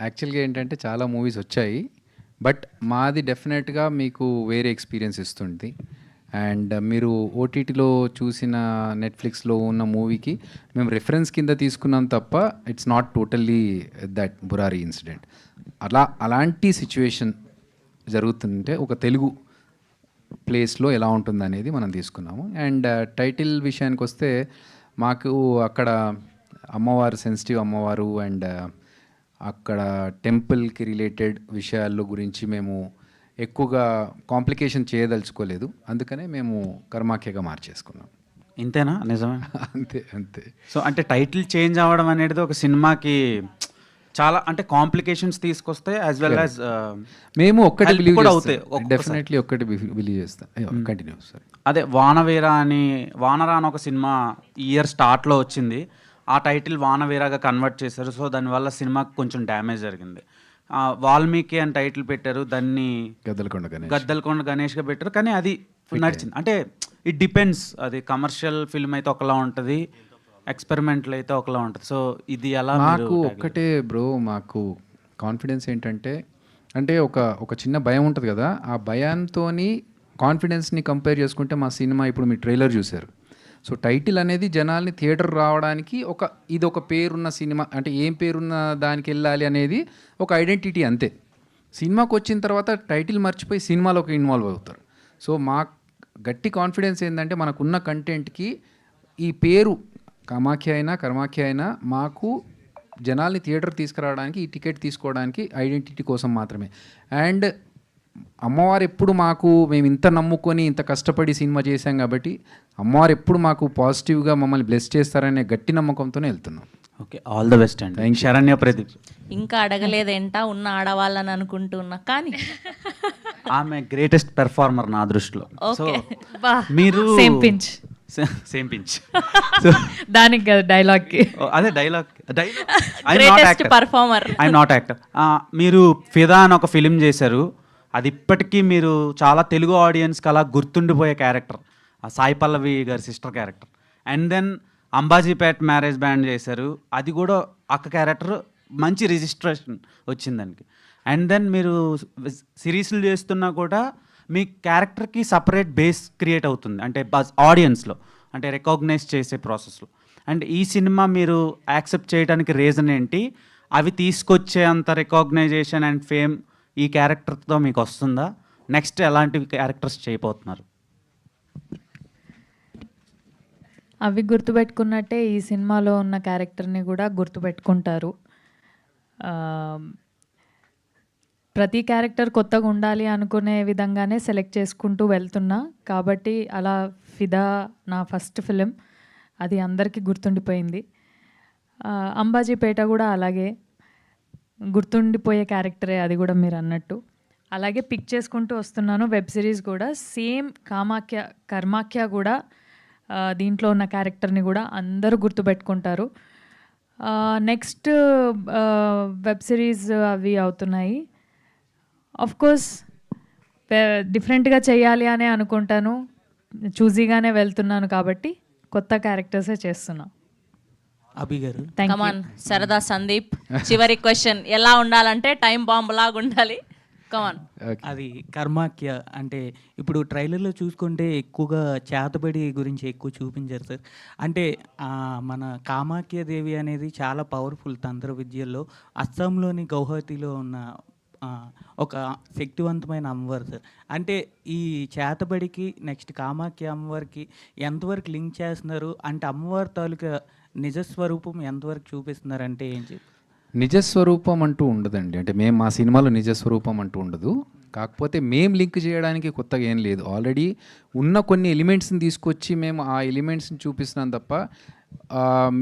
యాక్చువల్గా ఏంటంటే చాలా మూవీస్ వచ్చాయి, బట్ మాది డెఫినెట్గా మీకు వేరే ఎక్స్పీరియన్స్ ఇస్తుంది. అండ్ మీరు ఓటీటీలో చూసిన నెట్ఫ్లిక్స్లో ఉన్న మూవీకి మేము రెఫరెన్స్ కింద తీసుకున్నాం తప్ప it's not totally that Burari incident. అలాంటి సిచ్యువేషన్ జరుగుతుంటే ఒక తెలుగు ప్లేస్లో ఎలా ఉంటుంది అనేది మనం తీసుకున్నాము. అండ్ టైటిల్ విషయానికి వస్తే మాకు అక్కడ అమ్మవారు, సెన్సిటివ్ అమ్మవారు అండ్ అక్కడ టెంపుల్కి రిలేటెడ్ విషయాల గురించి మేము ఎక్కువగా కాంప్లికేషన్ చేయదలుచుకోలేదు, అందుకనే మేము కర్మాఖ్యగా మార్చేసుకున్నాం. ఇంతేనా? నిజమే. అంతే. సో అంటే టైటిల్ చేంజ్ అవ్వడం అనేది ఒక సినిమాకి చాలా అంటే కాంప్లికేషన్స్ తీసుకొస్తే యాజ్ వెల్ యాజ్ మేము ఒక్కటి బిలీవ్ కూడా అవుతాయి, అవుతాయి. డెఫినెట్లీ ఒక్కటి బిలీవ్ చేస్తాం. Continue sir. అదే వానవీర అని ఒక సినిమా ఇయర్ స్టార్ట్లో వచ్చింది. ఆ టైటిల్ వానవీరగా కన్వర్ట్ చేశారు. సో దానివల్ల సినిమాకి కొంచెం డ్యామేజ్ జరిగింది. వాల్మీకి అని టైటిల్ పెట్టారు, దాన్ని గద్దలకొండ గణేష్గా పెట్టారు, కానీ అది నడిచింది. అంటే ఇట్ డిపెండ్స్, అది కమర్షియల్ ఫిల్మ్ అయితే ఒకలా ఉంటుంది, ఎక్స్పెరిమెంటల్ అయితే ఒకలా ఉంటుంది. సో ఇది ఎలా? మాకు ఒక్కటే బ్రో, మాకు కాన్ఫిడెన్స్ ఏంటంటే అంటే ఒక చిన్న భయం ఉంటుంది కదా, ఆ భయంతో కాన్ఫిడెన్స్ని కంపేర్ చేసుకుంటే మా సినిమా ఇప్పుడు మీ ట్రైలర్ చూశారు. సో టైటిల్ అనేది జనాల్ని థియేటర్ రావడానికి ఇది ఒక పేరున్న సినిమా, అంటే ఏం పేరున్న దానికి వెళ్ళాలి అనేది ఒక ఐడెంటిటీ అంతే. సినిమాకి వచ్చిన తర్వాత టైటిల్ మర్చిపోయి సినిమాలోకి ఇన్వాల్వ్ అవుతారు. సో మా గట్టి కాన్ఫిడెన్స్ ఏంటంటే మనకున్న కంటెంట్కి ఈ పేరు కామాఖ్య అయినా కర్మాఖ్య అయినా మాకు జనాల్ని థియేటర్ తీసుకురావడానికి, ఈ టికెట్ తీసుకోవడానికి ఐడెంటిటీ కోసం మాత్రమే. అండ్ అమ్మవారు ఎప్పుడు మేము ఇంత నమ్ముకొని ఇంత కష్టపడి సినిమా చేశాం కాబట్టి అమ్మవారు ఎప్పుడు మాకు పాజిటివ్గా మమ్మల్ని బ్లెస్ చేస్తారనే గట్టి నమ్మకంతోనే వెళ్తున్నాం. ఓకే, ఆల్ ద బెస్ట్ అండి. శరణ్య, ప్రదీప్. ఇంకా అడగలేదేంటా ఉన్న ఆడవాళ్ళని అనుకుంటున్నా, కానీ ఆమె గ్రేటెస్ట్ పెర్ఫార్మర్ నా దృష్టిలో. సో మీరు సేమ్ పించ్ దానికి డైలాగ్కి అదే dialogue performer. I'm not actor. మీరు ఫిదా అని ఒక ఫిలిం చేశారు, అది ఇప్పటికీ మీరు చాలా తెలుగు ఆడియన్స్కి అలా గుర్తుండిపోయే క్యారెక్టర్, సాయి పల్లవి గారి sister character. And then Ambajipet marriage band చేశారు, అది కూడా ఒక క్యారెక్టర్ మంచి రిజిస్ట్రేషన్ వచ్చింది దానికి. అండ్ దెన్ మీరు సిరీస్లు చేస్తున్నా కూడా మీ క్యారెక్టర్కి సపరేట్ బేస్ క్రియేట్ అవుతుంది, అంటే ఆడియన్స్లో, అంటే రికగ్నైజ్ చేసే ప్రాసెస్లో. అండ్ ఈ సినిమా మీరు యాక్సెప్ట్ చేయడానికి రీజన్ ఏంటి? అవి తీసుకొచ్చే అంత రికగ్నైజేషన్ అండ్ ఫేమ్ ఈ క్యారెక్టర్తో మీకు వస్తుందా? నెక్స్ట్ ఎలాంటి క్యారెక్టర్స్ చేయబోతున్నారు? అవి గుర్తుపెట్టుకున్నట్టే ఈ సినిమాలో ఉన్న క్యారెక్టర్ని కూడా గుర్తుపెట్టుకుంటారు. ప్రతి క్యారెక్టర్ కొత్తగా ఉండాలి అనుకునే విధంగానే సెలెక్ట్ చేసుకుంటూ వెళ్తున్నా కాబట్టి అలా ఫిదా నా ఫస్ట్ ఫిలిం, అది అందరికీ గుర్తుండిపోయింది. అంబాజీపేట కూడా అలాగే గుర్తుండిపోయే క్యారెక్టరే, అది కూడా మీరు అన్నట్టు. అలాగే పిక్ చేసుకుంటూ వస్తున్నాను. వెబ్ సిరీస్ కూడా సేమ్ కర్మాఖ్య కూడా దీంట్లో ఉన్న క్యారెక్టర్ని కూడా అందరూ గుర్తుపెట్టుకుంటారు. నెక్స్ట్ వెబ్ సిరీస్ అవి అవుతున్నాయి. కోర్స్ డిఫరెంట్గా చేయాలి అనే అనుకుంటాను, చూజీగానే వెళ్తున్నాను కాబట్టి కొత్త క్యారెక్టర్సే చేస్తున్నా. అభి గారు, కమాన్ సరదా సందీప్, చివరి క్వశ్చన్. ఎలా ఉండాలంటే టైం బాంబ్ లాగా ఉండాలి, కమాన్. అది కర్మాఖ్య అంటే ఇప్పుడు ట్రైలర్లో చూసుకుంటే ఎక్కువగా చేతబడి గురించి ఎక్కువ చూపించారు సార్. అంటే మన కామాఖ్య దేవి అనేది చాలా పవర్ఫుల్ తంత్ర విద్యల్లో. అస్సాంలోని గౌహతిలో ఉన్న ఒక శక్తివంతమైన అమ్మవారు సార్. అంటే ఈ చేతబడికి నెక్స్ట్ కామాఖ్య అమ్మవారికి ఎంతవరకు లింక్ చేస్తున్నారు? అంటే అమ్మవారి తాలూకా నిజస్వరూపం ఎంతవరకు చూపిస్తున్నారంటే ఏం చెప్పి? నిజస్వరూపం అంటూ ఉండదండి, అంటే మా సినిమాలో నిజస్వరూపం అంటూ ఉండదు. కాకపోతే మేము లింక్ చేయడానికి కొత్తగా ఏం లేదు. ఆల్రెడీ ఉన్న కొన్ని ఎలిమెంట్స్ని తీసుకొచ్చి మేము ఆ ఎలిమెంట్స్ని చూపిస్తున్నాం తప్ప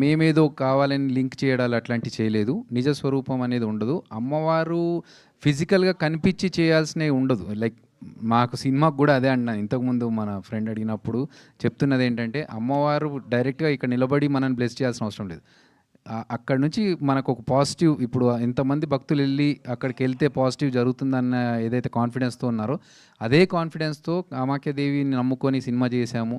మేమేదో కావాలని లింక్ చేయడాలు అట్లాంటివి చేయలేదు. నిజ స్వరూపం అనేది ఉండదు. అమ్మవారు ఫిజికల్గా కనిపించి చేయాల్సినవి ఉండదు. లైక్ మాకు సినిమాకు కూడా అదే అన్నాను ఇంతకుముందు మన ఫ్రెండ్ అడిగినప్పుడు చెప్తున్నది ఏంటంటే, అమ్మవారు డైరెక్ట్గా ఇక్కడ నిలబడి మనల్ని బ్లెస్ చేయాల్సిన అవసరం లేదు. అక్కడ నుంచి మనకు ఒక పాజిటివ్, ఇప్పుడు ఎంతమంది భక్తులు వెళ్ళి అక్కడికి వెళ్తే పాజిటివ్ జరుగుతుందన్న ఏదైతే కాన్ఫిడెన్స్తో ఉన్నారో అదే కాన్ఫిడెన్స్తో కామాఖ్యాదేవిని నమ్ముకొని సినిమా చేశాము,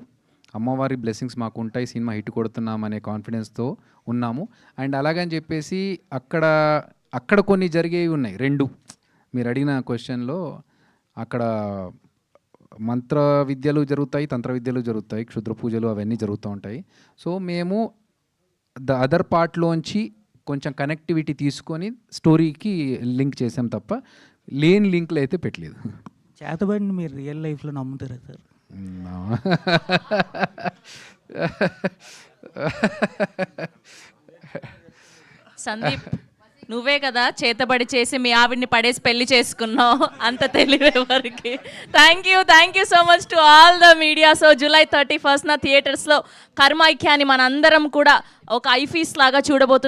అమ్మవారి బ్లెస్సింగ్స్ మాకు ఉంటాయి, సినిమా హిట్ కొడుతున్నాం అనే కాన్ఫిడెన్స్తో ఉన్నాము. అండ్ అలాగని చెప్పేసి అక్కడ కొన్ని జరిగేవి ఉన్నాయి. రెండు మీరు అడిగిన క్వశ్చన్లో అక్కడ మంత్ర విద్యలు జరుగుతాయి, తంత్ర విద్యలు జరుగుతాయి, క్షుద్ర పూజలు అవన్నీ జరుగుతూ ఉంటాయి. సో మేము ద అదర్ పార్ట్లోంచి కొంచెం కనెక్టివిటీ తీసుకొని స్టోరీకి లింక్ చేసాం తప్ప లేని లింక్లు అయితే పెట్టలేదు. చేతబడిని మీరు రియల్ లైఫ్లో నమ్ముతారా సార్? సందీప్, నువ్వే కదా చేతబడి చేసి మీ ఆవిడ్ని పడేసి పెళ్లి చేసుకున్నావు, అంత తెలివే వరకు. Thank you so much to all the media. So July 31st థియేటర్స్లో కర్మాఖ్యాని మనందరం కూడా ఒక ఐఫీస్ లాగా చూడబోతున్నాం.